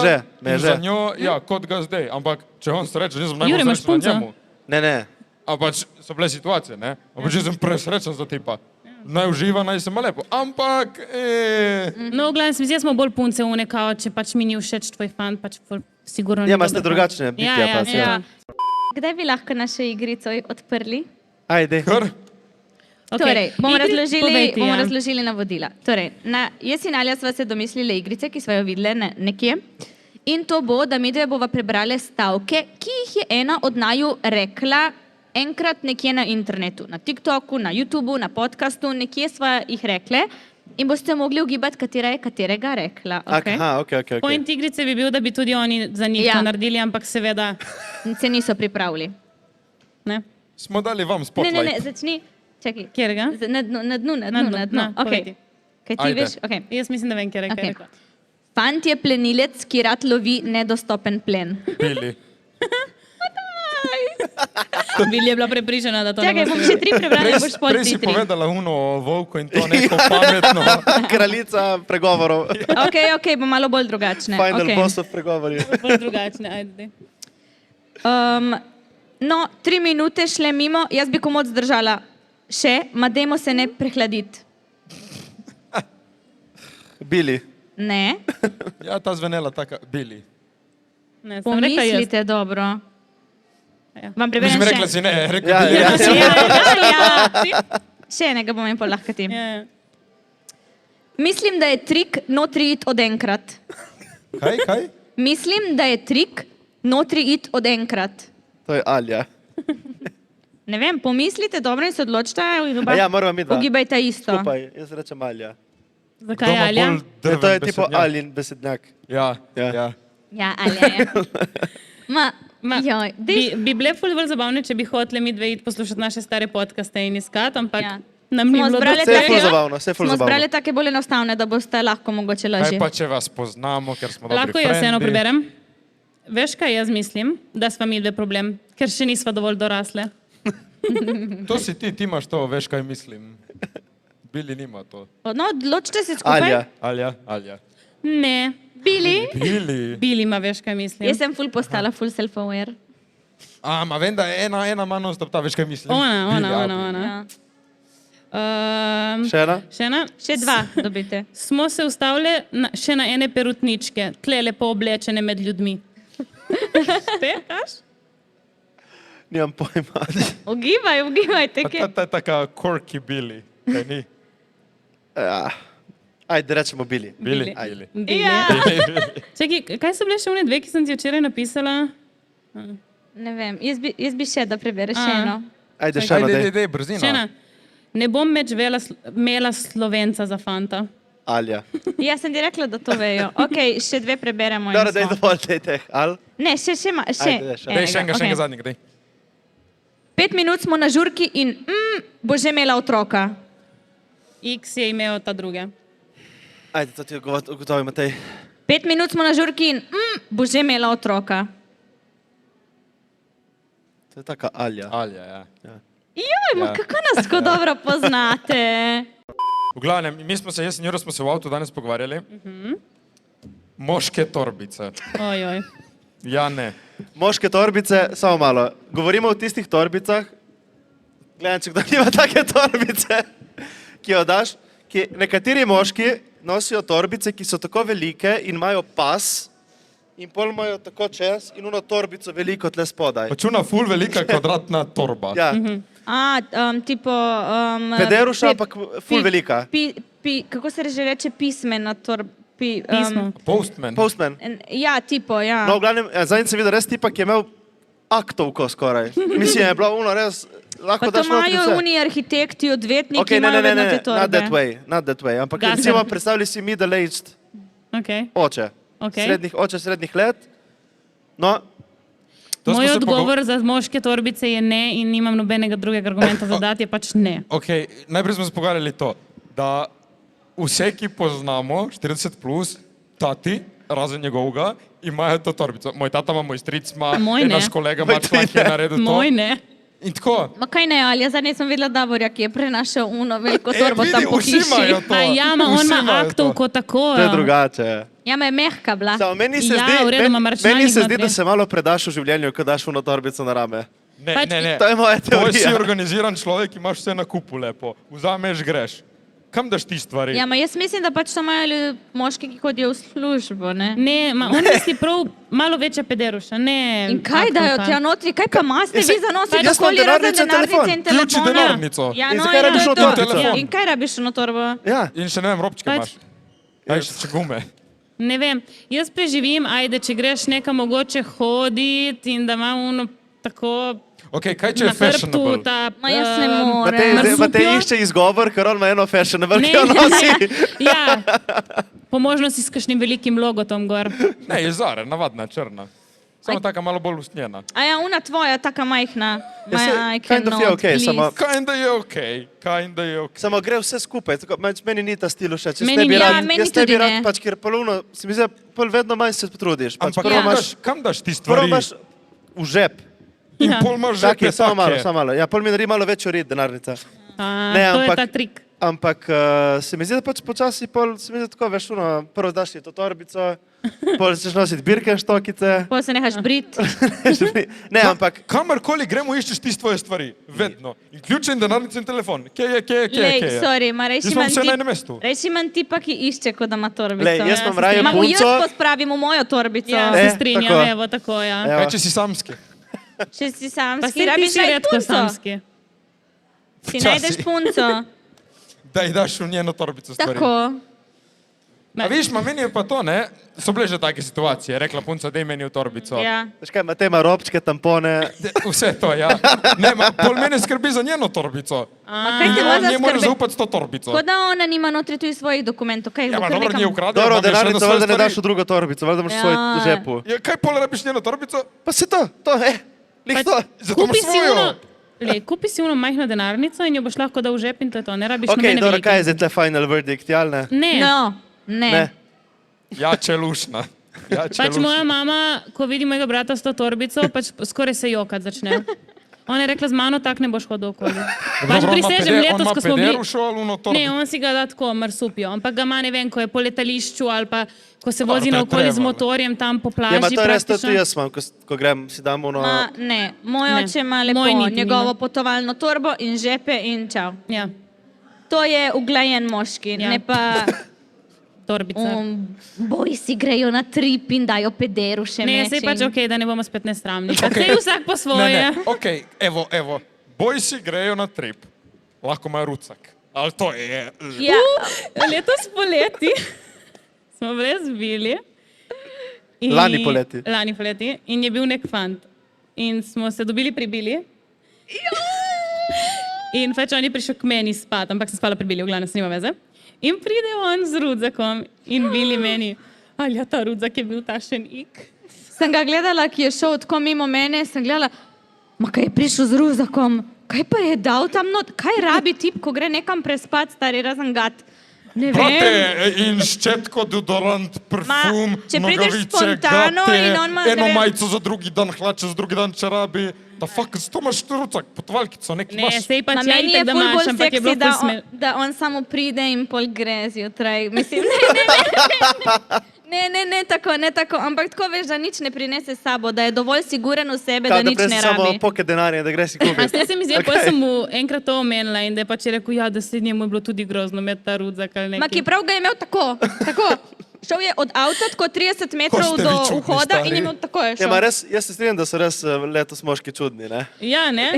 me je in že. za njo, ja, kot ga zdaj. Ampak, če on srečen, jaz sem Jure, najbolj imaš srečen na punco? njemu. Ne. A pač so bile situacije, ne? Ampak jaz sem presrečen za tipa. Naj uživa, naj se ima lepo. Ampak, No, v glavnem, se mi zdi, da smo bolj punce v nekao, če pač mi ni všeč tvoj fan, pač sigurno ni Ja, ma ste dober drugačne fan. bitja pač, ja. Kdaj bi lahko našo igrico odprli? Ajde. kar, Okay. Torej, bomo Povej ti, ja. razložili navodila. Torej, jaz in Alja sva se domislili igrice, ki sva jo videli nekje. In to bo, da mi dve bova prebrali stavke, ki jih je ena od naju rekla enkrat nekje na internetu, na TikToku, na YouTubu, na podkastu, nekje sva jih rekle in boste mogli ugibati, katera je katerega rekla. Okay? Aha, ok. Point igrice bi bil, da bi tudi oni za njih Ja. to naredili, ampak seveda Se niso pripravili. ne. smo dali vam Ne, spotlight. začni. Čakaj. Kjerega? Na dnu. Na dnu, povej Okay. ti. Kaj ti Ajde. veš? Okay. Jaz mislim, da vem, kjer je Okej. rekla. Fant je plenilec, ki rad lovi nedostopen plen. Bili. Bil je bila prepričana, da to Čakaj, ne bom bo še tri prebrala, boš pol Prej ti si tri. povedala uno o volku in to neko pametno. Kraljica pregovorov. Ok, bo malo bolj drugačne. Final Okay. boss of pregovori. bolj drugačne. Ajde. No, 3 minute šle mimo, jaz bi komod zdržala. Še, ma dajmo se ne prehladiti. Bili. Ne, Ja, ta zvenela taka, bili. Ne, sem rekla jaz. pomislite dobro. Ja. Vam preberem Mislim, še. rekla si ne, rekla Ja, bili. ja. Še enega bom in pol lahko ti. Ja. Mislim, da je trik notri iti od enkrat. Kaj? Mislim, da je trik notri iti od enkrat. To je Alja. Ne vem, pomislite dobro in se odločite. A ja, moramo mi dva. Ugibajte isto. Skupaj, jaz rečem Alja. Zakaj Alja? Ja, to je tipo Aljin besednjak. Ja, Ja. ja. Ja, ali je. Joj, Bi bile ful bolj zabavne, če bi hoteli mi dve iti poslušati naše stare podcaste in iskati, ampak Ja. nam ni Smo bilo zbrale Vse je ful take- zabavno, vse je ful Smo zbrali zabavno. take bolj enostavne, da boste lahko mogoče Kaj lažje. pa, če vas poznamo, ker smo dobri Lahko jaz frendi? eno preberem. Veš, kaj jaz mislim? Da sva mi dve problem, ker še nisva dovolj dorasle. To si ti imaš to, veš, kaj mislim. Bili nima to. No, odločite se skupaj. Alja. Alja. Ne, Bili. Bili. Bili ima, veš, kaj mislim. Jaz sem ful postala, ful self-aware. A, ma vem, da je ena manj ostata, veš, kaj mislim. Ona. Bili, a, Bili. Ja. Še ena? Še ena? Še dva dobite. Smo se ustavili še na ene perutničke, tle lepo oblečene med ljudmi. Štekaš? Nimam pojma. Ugibajte, Ta je taka quirky Bili. Kaj ni? Ja. Ajde, rečemo Bili. Bili. Bili. Bili. Bili. Ja. Čakaj, kaj so bile še one dve, ki sem ti včeraj napisala? Ne vem, jaz bi še, da prebereš še A. eno. Ajde, še eno. daj. Dej, brzina. Še ena. Ne bom več imela Slovenca za fanta. Alja. Jaz sem ti rekla, da to vejo. Ok, še dve preberemo. in Dobro, daj smo. dovolj, daj teh. Al? Ne, še. Ajde, še. Dej, še enega okej. zadnjega, dej. 5 minut smo na žurki in bo že imela otroka. X je imel ta druge. Ajde, to ti ugotovim, Matej. 5 minut smo na žurki in bo že imela otroka. To je taka Alja. Alja, ja. Joj, Ja. kako nas tako dobro poznate. V glavnem, mi smo se, jaz in Juro smo se v avtu danes pogovarjali. Moške torbice. Ojoj. Ja, ne. Moške torbice, samo malo. Govorimo o tistih torbicah. Gledam, če kdo nima take torbice. ki jo daš, nekateri moški nosijo torbice, ki so tako velike in imajo pas in pol imajo tako čez in uno torbico veliko tle spodaj. Pačuna ful velika kvadratna torba. Ja, Tipo... pederuša, ampak ful velika. Kako se reče pismena torba? Pismo. Postman. Postman. Ja, tipo, ja. No, v glavnem, zadnjič sem videl res tipa, ki je imel aktovko skoraj. Mislim, je bilo uno res, lahko Pa to daš notri imajo vse. uni arhitekti, odvetniki, Okay, imajo vedno te torbe. not that way. Ampak Gasen. recimo predstavljaj si middle-aged Okay. oče. Okay. Srednjih let. No, To smo Moj se odgovor za moške torbice je ne in nimam nobenega drugega argumenta za dati, je pač ne. Ok, najprej smo se pogovarjali to, da vse, ki poznamo, 40 plus, tati, razen njegovega, imajo to torbico. Moj tata ima, moj stric ima, Moj ne. naš kolega Mačma, ki je naredil to. Moj ne. In tako. Ma kaj ne, ali jaz zadnjič sem videla Davorja, ki je prenašal uno veliko torbo tam po vsi imajo hiši. to. A ja, on Vsi ima imajo to. aktovko tako. to je drugače. Ja, me je mehka bila. Samo meni se Ja, zdi, v redu, imam računalnik meni se zdi, notri. da se malo predaš v življenju, ko daš uno torbico na rame. Ne, Pač- ne, ne. To je moja Tvoj si teorija. organiziran človek, imaš vse na kupu lepo. Vzameš, greš. Kam daš ti stvari? Ja, ma jaz mislim, da pač to imajo moški, ki hodijo v službo, ne? Ne, on misli prav malo večja pederuša, ne. In kaj dajo aktovka. tja notri, kaj pa maste Jaz vi se- zanosite, jaz imam okoli razen denarnico in denarnice telefon. in Ključi telefona? denarnico. Ja, In no, zakaj in rabiš to je ono to. torbico? Ja. In kaj rabiš na torbo? Ja. In še ne vem, robčke Pač- imaš. Aj, še gume. Ne vem, jaz preživim, ajde, če greš nekam mogoče hoditi in da imam ono tako Ok, kaj če je na hrbtu fashionable? ta... Ma jaz ne Matej, morem. zdaj Matej marsupio. išče izgovor, ker on ima eno fashionable, Ne, ki jo nosi. ja, po možnosti s kakšnim velikim logotom gor. Ne, je zare, navadna, črna. Samo taka malo bolj ustnjena. A ja, una tvoja, taka majhna. Ja, saj, Ma, I kind of je cannot, okej, please. samo- Kinda je okej, kinda je okej. Samo gre vse skupaj, tako, meni ni ta stil všeč. Jaz Meni ne bi ni. rad, Ja, meni jaz ne bi tudi rad ne. pač, ker polovno, se mi zdi, pol vedno manj se potrudiš. Pač Ampak prvo Ja. kam daš ti prvo stvari? imaš v žep. In Ja. pol imaš že Čakaj, samo malo, petake. samo malo. Ja, pol mi naredi malo večjo rit denarnica. To je ta trik. Ampak se mi zdi, da pač počasi pol, se mi zdi tako, veš, uno, prvo daš si to torbico, pol začneš nositi birkenštokice. Pol se nehaš brit. Ne, ampak Kamorkoli gremo, iščeš ti svoje stvari. Vedno. In ključe in denarnice in telefon. Kje je? Lej, sorry, ma reči Jaz imam imam vse na enem mestu. Reči imam tipa, ki išče, kot da ima torbico. Lej, jaz imam se raje Ma, jaz punco. pospravim v mojo torbico. Ja, Ne, se strinjam, tako. evo, tako, ja. Evo. Kaj če si samski? Če si Pa samski, si ti rabiš si najti redko punco. samski. Si Včasih. najdeš punco. Da ji daš v njeno torbico stvari. Tako. A viš, ma meni je pa to, ne? So bile že take situacije. Rekla punca, daj meni v torbico. Ja. Veš kaj, Matej ima robčke, tampone. Vse to, ja. Ne, ma pol mene skrbi za njeno torbico. Ma kaj In ti ima on za ne more skrbe? zaupati s to torbico. Kot da ona nima notri tudi svojih dokumentov. Kaj, Ja, bo ma kar dobro, nekam- nije ukradela. Dobro, imam še denarnico, eno svoje valjda ne stvari. daš v drugo torbico, valjda imaš v svoj Ja. žepu. Ja, kaj pol rabiš njeno torbico? Pa se to, lih Pač to. Zato imaš Kupi si svojo. uno, lej, kupi si uno majhno denarnico in jo boš lahko dal v žep in to je to. Ne rabiš Ok, nobene dobro, velike. kaj je zdaj tle final verdict, ja ali ne? Ne. No, ne. Ne. Ja, čelušna. Ja, Pač moja mama, ko vidi mojega brata s to torbico, pač skoraj se jokat začne. Ona je rekla, z mano tak ne boš hodil okoli. Pač prisežem letos, ko smo bili... Ne, on si ga da tako, marsupijo, ampak ga ima, ne vem, ko je po letališču ali pa ko se vozi to je naokoli z treba. motorjem tam po plaži. Ja, ma to je res, to praktično. tudi jaz imam, ko grem, si dam ono... Ma, ne, moj Ne. oče ima lepo Moj niti njegovo nima. potovalno torbo in žepe in čau. Ja, To je uglajen moški, Ja. ne pa torbica. boji si grejo na trip in dajo pederu še Ne, meč sej pač in- ok, da ne bomo spet nesramni. Sej vsak po svoje. Ne, ne, ok, evo. Bojsi grejo na trip. Lahko imajo rucak. Ali to je... Ja, Letos poleti smo brez bili. Lani poleti. Lani poleti. In je bil nek fant. In smo se dobili pri Bili. In pač on je prišel k meni spat, ampak sem spala pri Bili, v glavnem se nima veze. In pride on z rudzakom in Bili meni, ali ja, ta rudzak je bil tašen ik. sem ga gledala, ki je šel tako mimo mene, sem gledala, ma kaj je prišel z ruzakom, kaj pa je dal tam not, kaj rabi tip, ko gre nekam prespat, stari razen gat. Ne vem. Brate, in ščetko, deodorant, parfum, če prideš nogavice, spontano gate, in on ima, ne eno vem- majico za drugi dan, hlače za drugi dan čarabi. Da fuck, zato imaš rucak, potovalkico, neki Ne, imaš. sej pač Ma ja meni je itak, da ful imaš, bolj ampak je seksi, bilo da, ful smel. da on samo pride in pol gre zjutraj. Mislim, ne, Ne tako, ampak tako veš, da nič ne prinese s sabo, da je dovolj siguren v sebe, da nič ne samo rabi. poke denarja, da greš si A kupiti. ste se mi zdi, okay. Sem mu enkrat to omenila in da je pač rekel, ja, da se njemu je bilo tudi grozno imeti ta rudzak ali Ma ki nekaj. prav ga je imel tako. Šel je od avta tako 30 metrov ste vi do čudni, vhoda in stari. je imel tako je Ja, šel. ma res, jaz se strinjam, da so res letos moški čudni, ne? Ja, ne?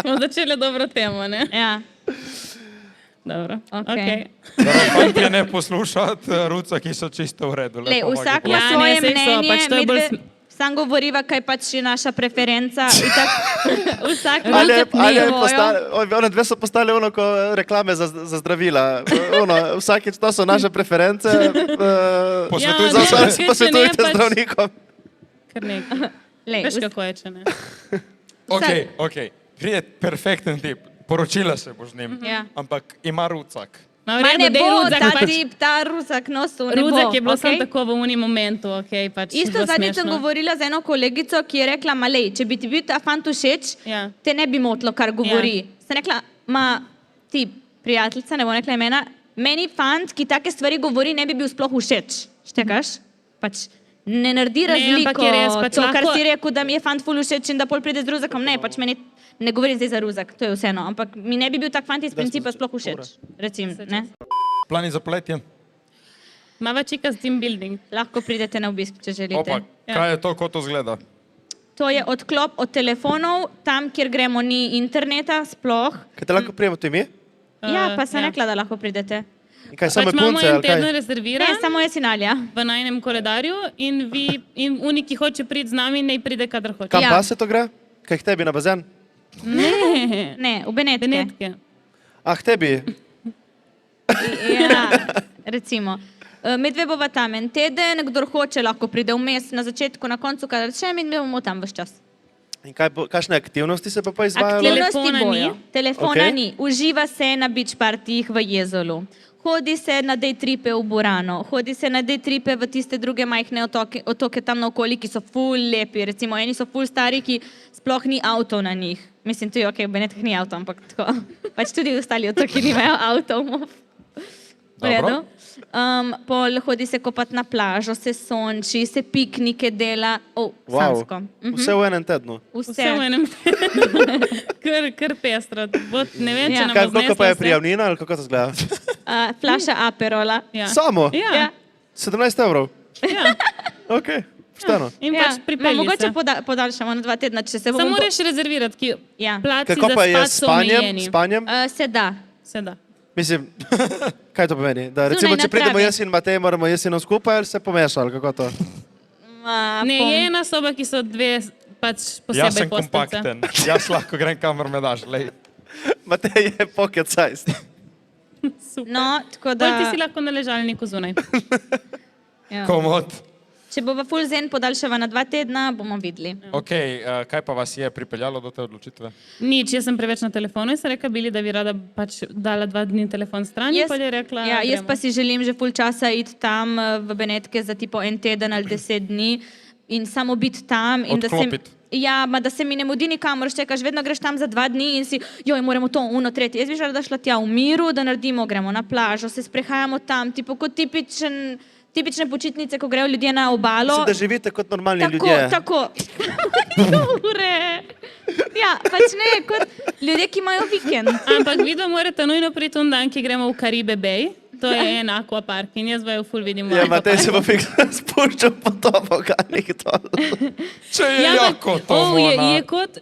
Smo začeli dobro temo, ne? Ja. Dobro. Okej. Fantje ne poslušati, ruca, ki so čisto v redu. Lej, lepo vsak vagi. ima Ja, ne, svoje saj so, mnenje, pač to je bolj midve sam govoriva, kaj pač je naša preferenca. Itak, vsak ima One dve so postale ono, ko reklame za zdravila. Ono, vsakič, to so naše preference. Posvetuj Ja, za ne, vse. če ne, Posvetujte pač- zdravnikom. Kar nekaj. Lej, Veš, kako je, če ne? Ok. Prije perfekten tip. Poročila se boš z njim. Ja. Ampak ima rucak. Ma, v Ma redu, ne dej bo rudzak, ta pač- tip, ta rusak nosil, ne bo. Rudzak je bilo samo okej? tako v unim momentu, okej, pač. Isto bilo zadnjič sem smešno. govorila z eno kolegico, ki je rekla, malej, če bi ti bil ta fant všeč, Ja. te ne bi motilo, kar govori. Sem rekla, ma ti, prijateljica, ne bom rekla imena, meni fant, ki take stvari govori, ne bi bil sploh všeč. Štekaš? Pač ne naredi razliko. ampak je res, pač to, kar lahko- si rekel, da mi je fant ful všeč in da pol pride z ruzakom. Ne, pač meni, ne govorim zdaj za ruzak, to je vseeno, ampak mi ne bi bil tak fant iz principa sploh všeč. Recim, ne? Plani za poletje? Mava čika z team building. Lahko pridete na obisk, če želite. Opa, kaj je to, kako to zgleda? To je odklop od telefonov, tam, kjer gremo, ni interneta sploh. Kaj te lahko prijemo tudi mi? Ja, pa sem ja. rekla, da lahko pridete. In kaj, samo Pač imamo punce en ali kaj? teden rezerviran Ne, samo jaz in Alja. v najnem koledarju in oni, ki hoče priti z nami, naj pride, kadar hoče. Kam Ja. pa se to gre? Kaj k tebi na bazen? Ne, Ne, v Benetke. Benetke. Ah, k tebi. Ja, recimo. Medve bova tam en teden, kdor hoče, lahko pride vmes, na začetku, na koncu, kadar še in mi bomo tam vse čas. In kakšne aktivnosti se pa izvajajo? Aktivnosti Telefona bojo. ni? Telefona Okej. ni. Uživa se na beach partijih v Jezolu. Hodi se na day tripe v Burano, hodi se na day tripe v tiste druge majhne otoke tam naokoli, ki so ful lepi. Recimo, eni so ful stari, ki sploh ni avtov na njih. Mislim, tudi ok, v Benetkah ni avto, ampak tako. Pač tudi ostali otoki nimajo avtov. V redu. Pol hodi se kopat na plažo, se sonči, se piknike dela. Sansko. Vse v enem tednu. Vse v enem kar pestro. Ne vem, če Ja. nam Kaj, bo koliko pa je zneslo vse. prijavnina ali kako to zgleda? Flaša aperola. Ja. Samo? Ja. 17 evrov. Ja. Ok, pošteno. In Ja, pač pripelji mogoče se. podaljšamo na 2 tedna, če se bomo... Samo moraš rezervirati, ki Ja. placi Kako za pa je spat s so spanjem? omejeni. Spanjem? Se da. Se da. Mislim, kaj to pomeni? Da recimo, na če pridemo travi. jaz in Matej, moramo jaz in on skupaj ali se pomeša ali kako to? Ne, je ena soba, ki so dve pač Jaz posebej sem posteljice. kompakten. Jaz lahko grem, kamor me daš. Lej. Matej je pocket size. Super. No, tako Pol ti da... si lahko na ležalniku zunaj. Ja. Komod. Če bova full zen podaljšava na 2 tedna, bomo videli. Ok, kaj pa vas je pripeljalo do te odločitve? Nič, jaz sem preveč na telefonu in sem rekla, Bili, da bi rada pač dala 2 dni telefon stran in pol je rekla, ja, jaz gremo. pa si želim že full časa iti tam v Benetke za tipo en teden ali 10 dni in samo biti tam. In da se, Odklopiti. ja, ma da se mi ne mudi nikamor, štekaš, vedno greš tam za 2 dni in si, joj, moramo to, uno, tretje. Jaz bi že rada šla tja v miru, da naredimo, gremo na plažo, se sprehajamo tam, tipo kot tipične počitnice, ko grejo ljudje na obalo. Mislim, da živite kot normalni Tako, ljudje. tako. Ure. Ja, pač ne, kot ljudje, ki imajo vikend. Ampak vidva morate nujno priti un dan, ki gremo v Karibe Bay. To je en akvapark in jaz vaju ful vidim v Ja, Matej se akvaparku. bo spuščal po toboganih dol. Če je Ja, jako to,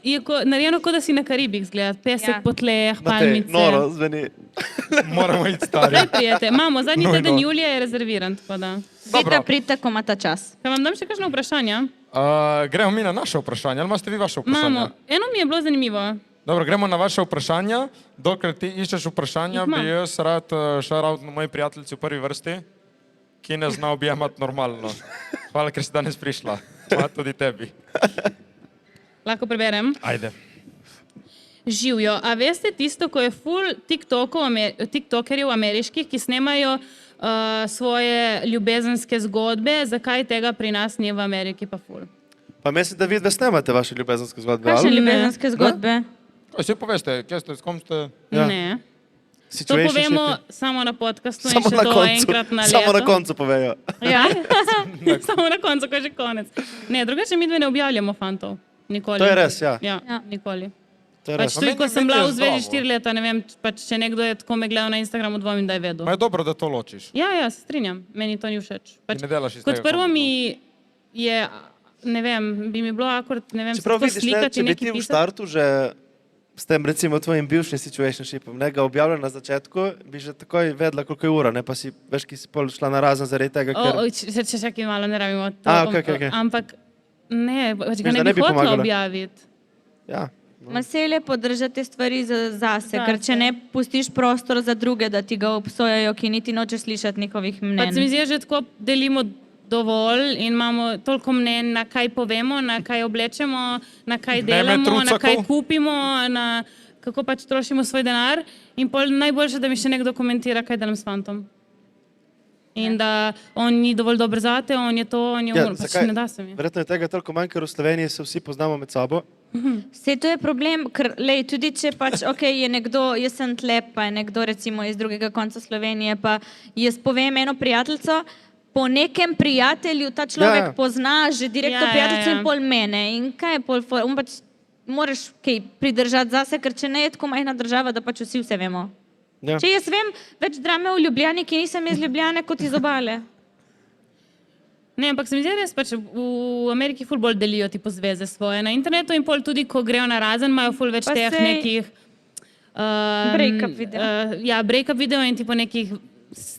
je narejeno kot da si na Karibih zgleda. Pesek Ja. po tleh, Matej, palmice. noro zveni. moramo iti stari. Daj prijete, imamo, zadnji Nujno. teden julija je rezerviran, tako da. Vidite, pridite, ko imate čas. Kaj vam dam še kakšno vprašanje? Gremo mi na naše vprašanje, ali imate vi vaše vprašanje? Imamo, eno mi je bilo zanimivo. Dobro, gremo na vaše vprašanja. Dokler ti iščeš vprašanja, Jih imam. bi jaz rad šarovt na moji prijateljici v prvi vrsti, ki ne zna objemati normalno. Hvala, ker si danes prišla. Hvala tudi tebi. Lahko preberem. Ajde. Živjo, a veste tisto, ko je full tiktokerjev ameriških, ki snemajo svoje ljubezenske zgodbe, zakaj tega pri nas ni v Ameriki pa full? Pa mislim, da vi dve snemate vaše ljubezenske zgodbe, Kakšne ali? ljubezenske zgodbe? Kaj si poveste, kje ste, s kom ste? Ja. Ne. To povemo samo na podcastu in Samo še na to koncu, enkrat na leto. samo na koncu povejo. Ja, samo na koncu, ko je že konec. Ne, drugače mi dve ne objavljamo fantov. Nikoli. To je res, ja. Ja, Ja. nikoli. To je Pač res. tudi, ko sem bila v zvezi zdravo. 4 leta, ne vem, pač če nekdo je tako me gledal na Instagramu, dvomim, da je vedel. Ma je dobro, da to ločiš. Ja, se strinjam, meni to ni všeč. Pač, ne delaš iz kot tega prvo kontenta. mi je, ne vem, bi mi bilo akord, ne vem, se Čeprav to vidiš, ne, slikati če in bi nekaj ti v pisati. štartu že s tem recimo tvojim bivšim situationshipom, ne, ga objavljal na začetku, bi že takoj vedela, koliko je ura, ne, pa si, veš, ki si pol šla na razen zaradi tega, ker... Če čakaj malo, ne rabimo to. Okej. Ampak ne, pač ga Mislim, da ne ne bi bi hotela pomagala. objaviti. Ja. Ma se je lepo držati te stvari zase, ker Zase. če ne pustiš prostor za druge, da ti ga obsojajo, ki niti nočeš slišati njihovih Pač se mi mnenj. zdi, da že tako delimo dovolj in imamo toliko mnen, na kaj povemo, na kaj oblečemo, na kaj Vreme delamo, na trucakov. kaj kupimo, na kako pač trošimo svoj denar. In pol najboljše, da mi še nekdo komentira, kaj delam s fantom. In da on ni dovolj dober zate, on je to, on je ono. Pač ne da se mi. Verjetno je tega toliko manj, ker v Sloveniji se vsi poznamo med sabo. Vse to je problem, ker lej, tudi če pač, je nekdo, jaz sem tle, pa je nekdo recimo iz drugega konca Slovenije, pa jaz povem eno prijateljico, po nekem prijatelju ta človek Ja. pozna že direktno Ja, prijateljico ja. in pol mene. In kaj je pol, on pač moraš kaj pridržati zase, ker če ne je tako majhna država, da pač vsi vse vemo. Ja. Če jaz vem več drame v Ljubljani, ki nisem iz Ljubljane, kot iz obale. Ne, ampak se mi zdi res, pač v Ameriki ful bolj delijo tipo zveze svoje na internetu in pol tudi, ko grejo na razen, imajo ful več Pa teh sej- nekih Break-up video. Ja, break-up video in tipo nekih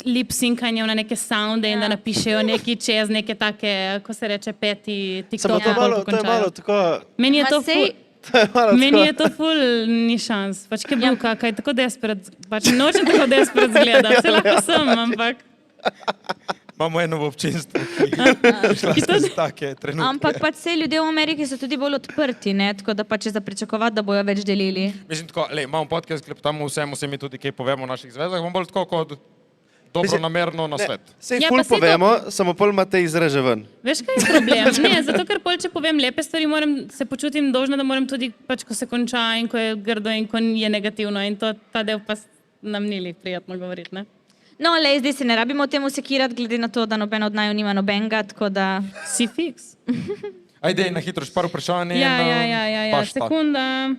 lip-synkanjev na neke sounde in da napišejo neki čez neke take, ko se reče, peti Samo TikTok. to je malo tako... Meni je Ma to sej- To je malo Meni tako... je to ful ni šans. Pač kaj buka, kaj tako desperat, pač nočem tako desperat zgledati, vse lahko sem, ampak Imamo eno v občinstvu, ki šla Ki to- skozi take trenutke. Ampak pač vse ljudje v Ameriki so tudi bolj odprti, ne? Tako da pač je za pričakovati, da bojo več delili. Mislim tako, imamo podcast, klepetamo vsemu, se mi tudi kaj povemo o naših zvezah, bom bolj tako kot dobronamerno na svet. Sej Ja, ful pa saj to- povemo, samo pol imate izreže ven. veš, kaj je problem? Ne, zato ker pol, če povem lepe stvari, se počutim dolžna, da moram tudi, pač, ko se konča in ko je grdo in ko je negativno in to, ta del pa nam ni li prijetno govoriti, ne? No, le, zdaj se ne rabimo o tem usekirati, glede na to, da noben od naju nima nobenega, tako da... Si fiks. Ajde, na hitro še par vprašanj. Ja, sekunda.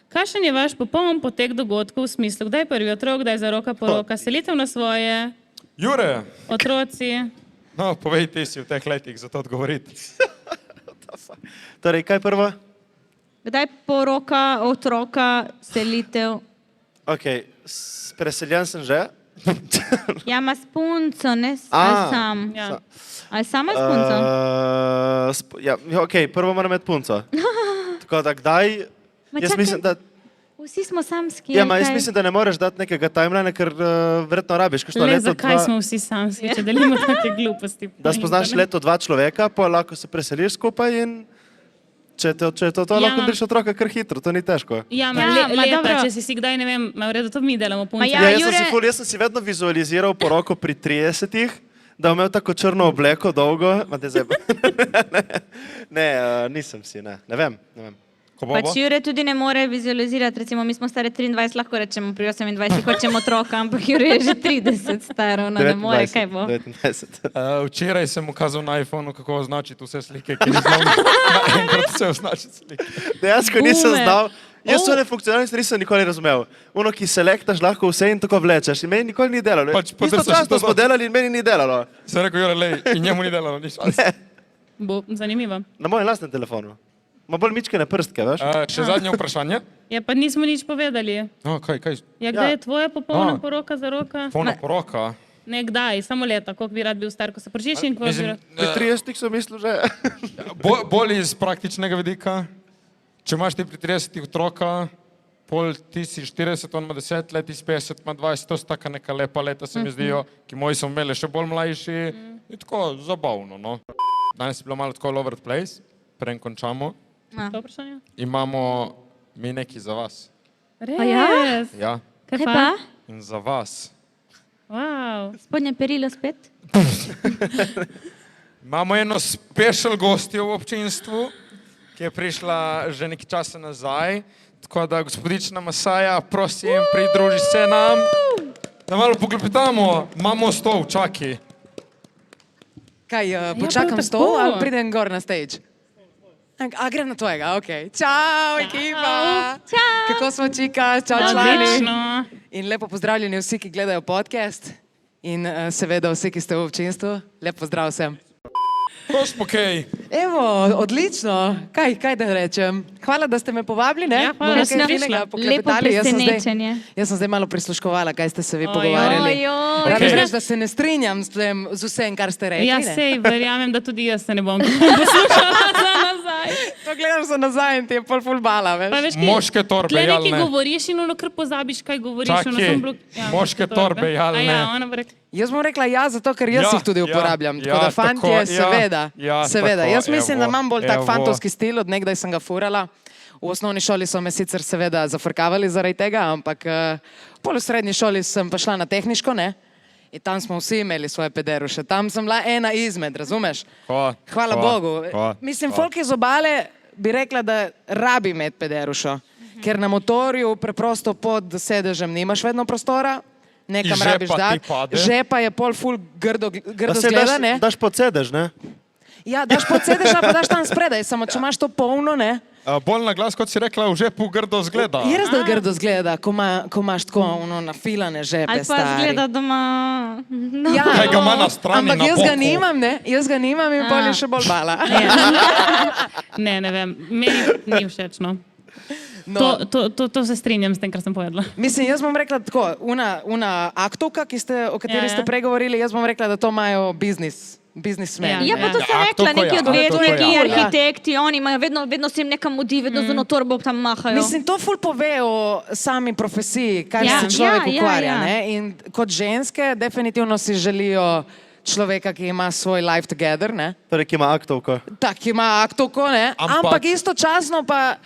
Kakšen je vaš popoln potek dogodkov v smislu, kdaj je prvi otrok, kdaj je zaroka poroka, selitev na svoje, Jure, otroci? no, povej ti si v teh letih za to odgovoriti. Torej, kaj prvo? Kdaj poroka, otroka, selitev? Ok, preseljen sem že. Ja, ima s punco, ne? A. Ali sam? Ja. Ali sama s punco? Ja, ok, prvo moram imeti punco. Tako da kdaj... Ma Jaz čakaj. mislim, da... Vsi smo samski. Ja, ali ma jaz kaj? mislim, da ne moreš dati nekega timelina, ker verjetno rabiš kakšno Le, leto, zakaj dva, smo vsi samski, če delimo take gluposti? da spoznaš leto, dva človeka, pa lahko se preseliš skupaj in če je to Ja, lahko ma- dobiš otroka kar hitro, to ni težko. Ja, Ja, ma leta, dobro. če si kdaj, ne vem, ma v redu, to mi delamo punce. Ma ja, jaz, Jure- jaz sem si vedno vizualiziral poroko pri 30-ih, da bom imel tako črno obleko dolgo. Ma te zdaj... ne, nisem si, ne vem. Ko bo? Pač Jure tudi ne more vizualizirati, recimo mi smo stari 23, lahko rečemo pri 28 hočemo otroka, ampak Jure je že 30 staro, no ne more, kaj bo. 29. Včeraj sem ukazal na iPhonu, kako označiti vse slike, ki ni znal naenkrat vse označiti slike. Dejansko nisem Boomer. znal. Jaz Oh. to funkcionalnosti nisem nikoli razumel. Ono, ki selektaš lahko vse in tako vlečeš. In meni nikoli ni delalo. Pač podrsaš Istočasno to smo dol. delali in meni ni delalo. Sem rekel, Jure, lej, in njemu ni delalo nič. Bo zanimivo. Na mojem lastnem telefonu. Ma bolj mičke na prstke, veš? Še zadnje vprašanje. Ja, pa nismo nič povedali. No, kaj? Ja, kdaj Ja. je tvoja popolna A. poroka, zaroka? Polna poroka. Ne, kdaj, samo leta, koliko bi rad bil star, ko se pročiš in koliko bi Mislim, rad... Pri 30 sem mislil že. bolj iz praktičnega vidika. Če imaš ti pri 30 otroka, pol ti si 40, on ima 10 let, ti si 50, ima 20, to so taka neka lepa leta, se mi zdijo, ki moji so imeli še bolj mlajši. Je tako zabavno, no. Danes je bilo malo tako all over the place, preden končamo. To vprašanje? Imamo mi nekaj za vas. Res? Ja, Kaj Kaj pa? pa? in za vas. Wow. Spodnje perilo spet? Imamo eno special gostjo v občinstvu, ki je prišla že nekaj časa nazaj. Tako da, gospodična Masaja, prosim, pridruži se nam. Da malo poklepetamo, imamo stol, čaki. Kaj, Ja, počakam prav stol tako. ali pridem gor na stage? A grem na tvojega, ok. Čau, ekipa! Čau. Kako smo, čika? Čau, člani! Odlično. In lepo pozdravljeni vsi, ki gledajo podcast. In seveda vsi, ki ste v občinstvu. Lep pozdrav vsem. To smo kaj. Evo, odlično. Kaj da rečem? Hvala, da ste me povabili, ne? Ja, hvala, Bomo da ste kaj prišli. finega Lepo poklepetali. presenečenje. Jaz sem zdaj malo prisluškovala, kaj ste se vi Ojoj. pogovarjali. Ojoj. Rabim Okej. reči, da se ne strinjam z vsem, kar ste rekli. Ja, ne? sej, verjamem, da tudi jaz se ne bom poslušala za nazaj. To gledam se nazaj in ti je ful bala, veš? Pa veš, kaj, Moške torbe, tle jal nekaj ne. govoriš in ono kar pozabiš, kaj govoriš. Čakaj, ono sem moške torbe, jal A ja, ne. ona bo rekla, Jaz bom rekla ja, zato ker jaz Ja, jih tudi ja, uporabljam. Tako ja, da fantje, tako, ja, seveda. ja, seveda. tako, Jaz mislim, da evo, imam bolj tak evo. fantovski stil, od nekdaj sem ga furala. V osnovni šoli so me sicer seveda zafrkavali zaradi tega, ampak pol v srednji šoli sem pa šla na tehniško, ne? In tam smo vsi imeli svoje pederuše. Tam sem bila ena izmed, razumeš? Hvala Bogu. Mislim, folk iz obale bi rekla, da rabi imeti pederušo, ker na motorju preprosto pod sedežem nimaš vedno prostora, nekam Iz žepa rabiš ti dati. pade. Žepa je pol ful grdo Pa se zgleda, ne? daš pod sedež, ne? Ja, daš pod sedež, pa daš tam spredaj, samo če imaš to polno, ne? Bolj na glas, kot si rekla, v žepu grdo zgleda. Je res, da grdo zgleda, ko imaš tako ono nafilane žepe, Ali pa stari. zgleda doma. No. Ja, Kaj ga ima na strani, ampak na jaz ga boku? nimam, ne? Jaz ga nimam in pol je še bolj bala. ne vem, meni ni všeč, no. No. To se strinjam s tem, kar sem povedala. Mislim, jaz bom rekla tako, una aktovka, o kateri Ja, ja. ste pregovorili, jaz bom rekla, da to imajo biznismeni. Ja, pa to Ja, sem rekla, tako neki ja, odvetniki, ja. arhitekti, oni imajo vedno se jim nekam mudi, vedno z eno torbo tam mahajo. Mislim, to ful pove o sami profesiji, kaj Ja, se človek ja, ukvarja. ja. Ne? In kot ženske definitivno si želijo človeka, ki ima svoj life together, ne? Torej, ki ima aktovko. Tak ima aktovko, ne? Ampak- Ampak istočasno pa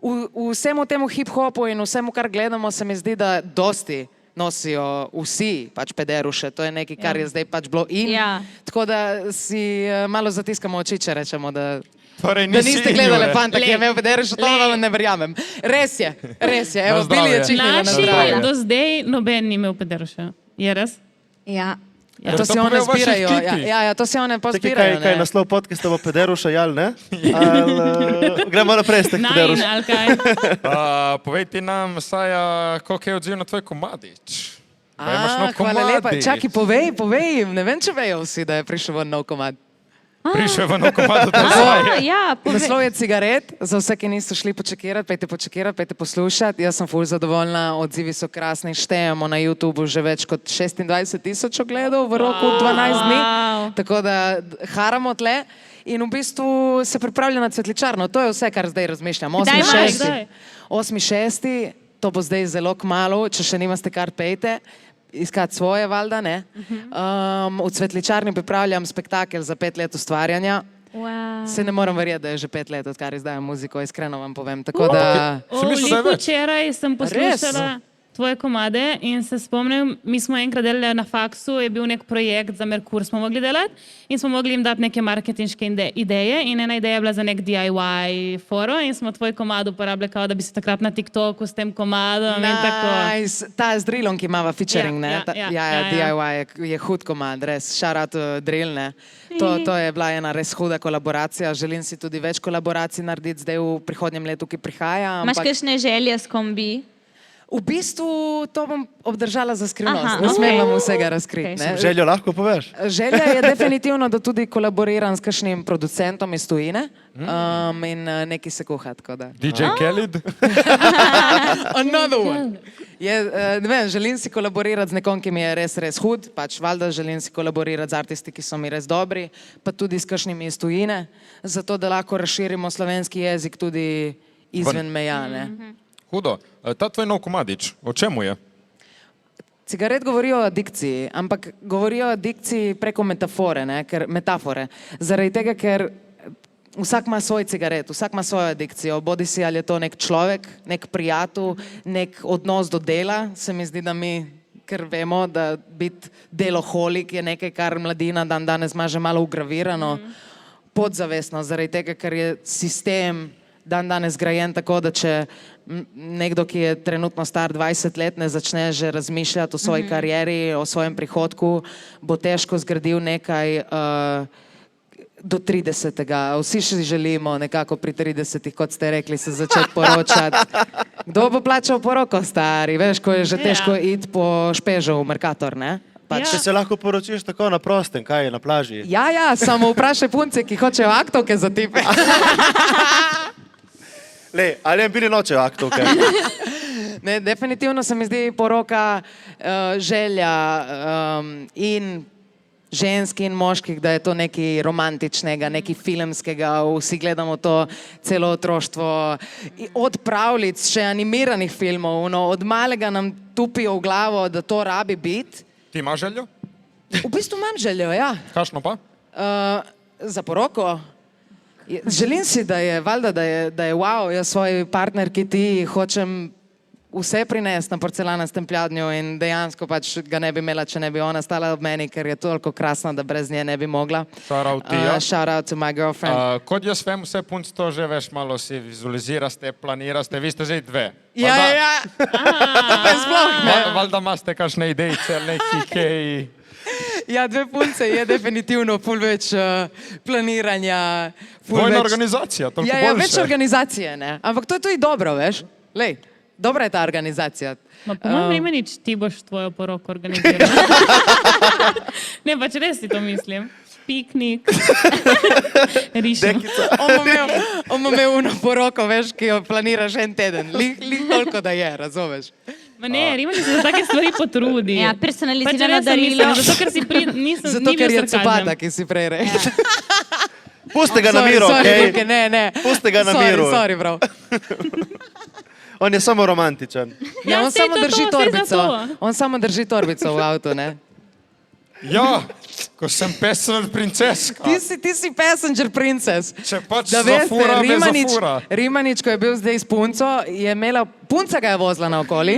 v vsemu temu hip-hopu in vsemu, kar gledamo, se mi zdi, da dosti nosijo vsi pač pederuše. To je nekaj, kar je zdaj pač bilo in. Ja. Tako da si malo zatiskamo oči, če rečemo, da Torej, da nisi niste in, gledali Jure. fanta, ki je imel pederuš, to vam ne verjamem. Res je. Evo, Na Bili je zdravje. čihnila na Naši zdravje. do zdaj noben ni imel pederuša. Je res? Ja. Ja. To to si one povejo v vaših zbirajo. klipih. Ja, to si one pa Čakaj, zbirajo. kaj je ne. naslov podcasta bo pederuša, jal ne? Gremo naprej s teh Najin pederuš. ali kaj? Povej ti nam, Saja, koliko je odziv na tvoj komadič? Da imaš nov Hvala lepa. komadič. Čakaj, povej jim. Ne vem, če vejo vsi, da je prišel ven nov komad. Prišel je v nov komad od A, Saje. ja, Naslov je Cigaret, za vse, ki niso šli počekirati, pejte počakirati. Jaz sem ful zadovoljna, odzivi so krasni, štejemo na YouTubu že več kot 26,000 ogledov v roku 12 dni. Wow. Tako da haramo tle in v bistvu se pripravlja na cvetličarno. To je vse, kar zdaj razmišljam. Kdaj imaš? 8.6. To bo zdaj zelo kmalu, če še nimate kar pejte. Iskati svoje, valjda, ne. V cvetličarni pripravljam spektakel za 5 let ustvarjanja. Wow. Se ne morem verjeti, da je že 5 let, odkar izdajam muziko, iskreno vam povem. Tako da, Si mislil, da je Liko več? včeraj sem poslušala tvoje komade in se spomnim, mi smo enkrat delali na faksu, je bil nek projekt za Merkur, smo mogli delati in smo mogli jim dati neke marketinške ideje in ena ideja je bila za nek DIY foro in smo tvoj komad uporabljali, kao da bi se takrat na TikToku s tem komadom in tako. nice. Ta z Drillom, ki ima featuring, ne? Ja, DIY je hud komad, res. Shout out to Drill, ne? To je bila ena res huda kolaboracija. Želim si tudi več kolaboracij narediti zdaj v prihodnjem letu, ki prihaja. Imaš ampak- kakšne želje s kombi? V bistvu to bom obdržala za skrivnost. Aha, Ne smem okej. vam vsega razkriti. Okej. ne. Željo lahko poveš? Želja je definitivno, da tudi kolaboriram s kakšnim producentom iz tujine in nekaj se kuha. tako da. DJ Khaled? Another one. Ne vem, želim si kolaborirati z nekom, ki mi je res hud, pač valjda želim si kolaborirati z artisti, ki so mi res dobri, pa tudi s kakšnimi iz tujine, zato da lahko razširimo slovenski jezik tudi izven meja. Ne? Hudo. Ta tvoj nov komadič, o čemu je? Cigaret govori o adikciji, ampak govori o adikciji preko metafore, metafore. Zaradi tega, ker vsak ima svoj cigaret, vsak ima svojo adikcijo. Bodi si ali je to nek človek, nek prijatelj, nek odnos do dela. Se mi zdi, da mi, ker vemo, da biti deloholik je nekaj, kar mladina dan danes ima že malo ugravirano, podzavestno, zaradi tega, ker je sistem dan danes grajen tako, da če nekdo, ki je trenutno star 20 let, ne začne že razmišljati o svoji karieri, o svojem prihodku, bo težko zgradil nekaj do 30. Vsi še želimo nekako pri 30, kot ste rekli, se začeti poročati. Kdo bo plačal poroko, stari? Veš, ko je že težko iti po špežo v Mercator, ne? Če se lahko poročiš tako na prostem, kaj je na plaži. Ja, samo vprašaj punce, ki hočejo aktovke za tipe. Lej, ali je bili noče aktovke? Ne, definitivno se mi zdi poroka želja in ženski in moških, da je to nekaj romantičnega, nekaj filmskega, vsi gledamo to celo otroštvo, od pravljic, še animiranih filmov, no, od malega nam tupijo v glavo, da to rabi biti. Ti imaš željo? V bistvu imam željo, ja. Kakšno pa? Za poroko. Želim si, da je, valjda, da je wow, jaz svoji partnerki ti hočem vse prinesti na porcelanastem pladnju in dejansko pač ga ne bi imela, če ne bi ona stala ob meni, ker je toliko krasna, da brez nje ne bi mogla. Shout out Tija. Shout out to my girlfriend. Kot jaz vem, vse punc to že veš, malo si vizualiziraste, planiraste, vi ste zdaj dve. Ja. Sploh ne. Valjda imate kakšne idejice, neki kaj... Ja, dve punce je definitivno ful več planiranja. Dvojna organizacija, toliko boljše. Ja, več organizacije, ne. Ampak to je tudi dobro, veš. Lej, dobra je ta organizacija. Ma po mojem Rimanič, ti boš tvojo poroko organiziral. Ne, pač res si to mislim. Piknik. Rišem. On bo imel uno poroko, veš, ki jo planiraš en teden. Lih toliko, da je, razumeš? Ma ne, Rimanič se za take stvari potrudi. Ja, personalizirano darilo. Zato, ker si nisem, Zato, ni bil ker je sarkazem. copata, ki si prej rekel. Pusti ga na miru, okej? Ne. Pusti ga na miru. Sorry, bro. On je samo romantičen. Ja, on saj samo to, drži saj torbico. zato. On samo drži torbico v avtu, ne? Ja, ko sem pesel princeska. Ti si passenger princess. Če pač Da veste, zafura, me zafura. Rimanič, ko je bil zdaj s punco, je imela, punca ga je vozila naokoli.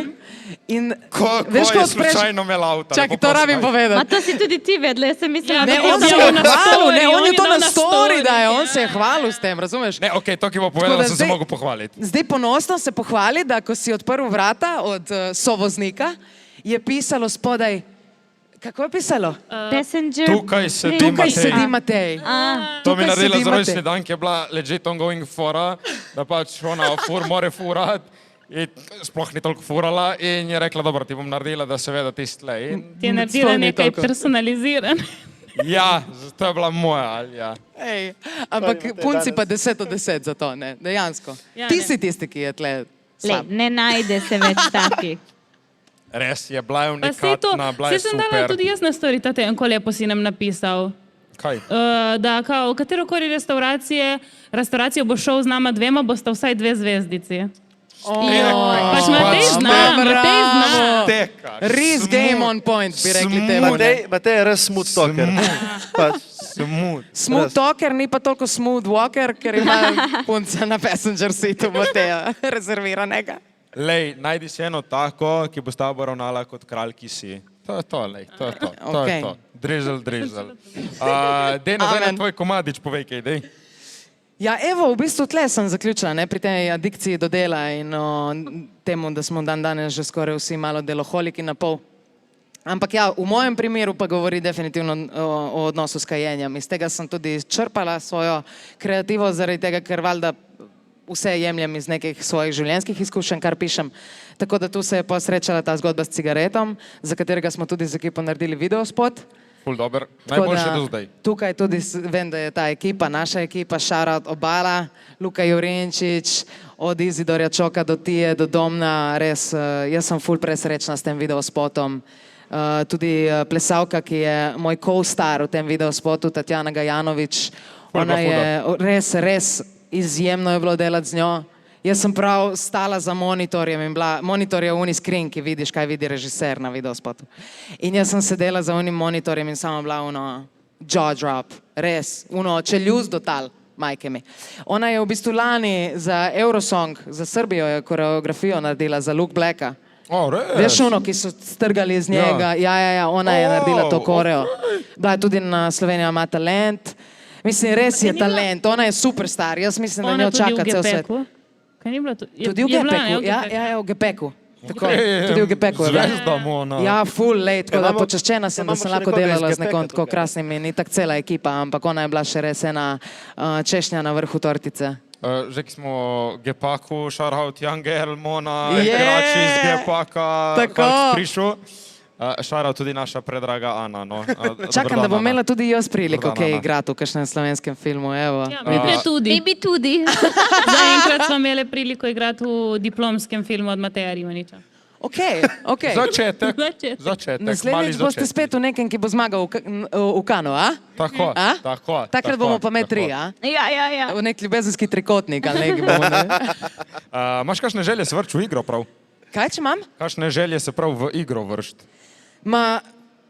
In Ko je slučajno imel avto. Čakaj, to rabim Ma povedati. to si tudi ti vedela, jaz sem mislila, Ne, da on je se to- je hvalil, ne, on je to dal na na story, story, da je, ja. on se je hvalil s tem, razumeš? Ne, okej, to, ki bo povedal, Tako da sem se zdaj- mogel pohvaliti. Zdaj ponosno se pohvali, da ko si odprl vrata od sovoznika, je pisalo spodaj, kako je pisalo? Passenger. Tukaj sedi Tukaj Matej. sedi Matej. To mi je Tukaj naredila sedi za rojstni Matej. dan, ki je bila legit ongoing fora, da pač ona more furat. In sploh ni toliko furala in je rekla, dobro, ti bom naredila, da se ve, da ti stle. In Ti je naredila Sploh ni nekaj toliko. personaliziran. ja, to je bila moja, ali ja. Ej, ampak Matej, punci danes. pa 10 od 10 za to, ne, dejansko. Ja, Ti ne. si tisti, ki je tle Lej, slab. ne najde se več takih. Res je, bila je Pa sej to, unikatna, bila sej je sem dala super. tudi jaz na story, tate en lepo si nam napisal. Kaj? Da kao, v katerokoli restauracijo bo šel z nama dvema, bosta vsaj 2 zvezdici. Pač Matej zna, Matej zna. Teka. Res game on point, bi rekli temu. ne. Matej je res smooth talker. Pač, Smooth. Smooth talker, ni pa toliko smooth walker, ker ima punca na passenger seatu Mateja rezerviranega. Lej, najdi si eno tako, ki bo s tabo ravnala kot kralj, ki si. To je to, lej, to je to. To je Okej. to. Drizzle. Dej nazaj na Amen. tvoj komadič, povej kaj, dej. Ja, evo, v bistvu tle sem zaključila, ne, pri tej adikciji do dela in temu, da smo dan danes že skoraj vsi malo deloholiki na pol. Ampak ja, v mojem primeru pa govori definitivno o odnosu s kajenjem. Iz tega sem tudi črpala svojo kreativo, zaradi tega, ker valjda vse jemljem iz nekih svojih življenjskih izkušenj, kar pišem. Tako da tu se je posrečala ta zgodba s cigaretom, za katerega smo tudi z ekipo naredili videospot. Ful dober. Tako Najboljše da do zdaj. Tukaj tudi vem, da je ta ekipa, naša ekipa, Šarat Obala, Luka Jurinčič, od Izidorja Čoka do Tije, do Domna, res, jaz sem ful presrečna s tem videospotom. Tudi plesalka, ki je moj co-star v tem videospotu, Tatjana Gajanovič, Ful ona pa je res izjemno je bilo delati z njo. Jaz sem prav stala za monitorjem in monitor je uni screen, ki vidiš, kaj vidi režiser na videospotu. In jaz sem sedela za unim monitorjem in sama bila uno jaw drop, res, uno čeljuz do tal, majke mi. Ona je v bistvu lani za Eurosong, za Srbijo je koreografijo naredila za Luke Blacka. O, res? Veš ono, ki so strgali iz njega, ja, ona je naredila to koreo. Bila je tudi na Slovenija ima talent. Mislim, res je talent, ona je superstar, jaz mislim, da Ona njo tudi čaka v cel svet. Gepeku. Kaj ni bila tudi? Tudi v je bila, ne, Gepeku, ja, v Gepeku. Tako, tudi v Gepeku je bila. Zvezda mu, ona. Ja, full late, tako da imamo- počaščena sem, da imamo sem še lahko nekoga iz delala z Gepeka nekom tako tukaj. krasnim in itak cela ekipa, ampak ona je bila še res ena češnja na vrhu tortice. Že ki smo Gepaku, shoutout Young Girl, Mona, Je! igrači iz Gepaka, Tako. kako si prišel. Shoutout tudi naša predraga Ana. No. Čakam, da bom imela tudi jaz priliko, Dobar dan, kaj Ana. igrati v kakšnem slovenskem filmu, evo. Ja, mi tudi. Mi bi tudi. Zaenkrat smo imeli priliko igrati v diplomskem filmu od Mateja Rimaniča. Ok, ok. Začetek. Začetek. Začetek. Naslednjič boste spet v nekem, ki bo zmagal v Kanu, a? Tako, A? tako. Takrat bomo pa med tri, a? Ja. V nek ljubezenski trikotnik ali nekaj bomo. Ne? Imaš kakšne želje se vrči v igro prav? Kaj če imam? Kakšne želje se prav v igro vršiti?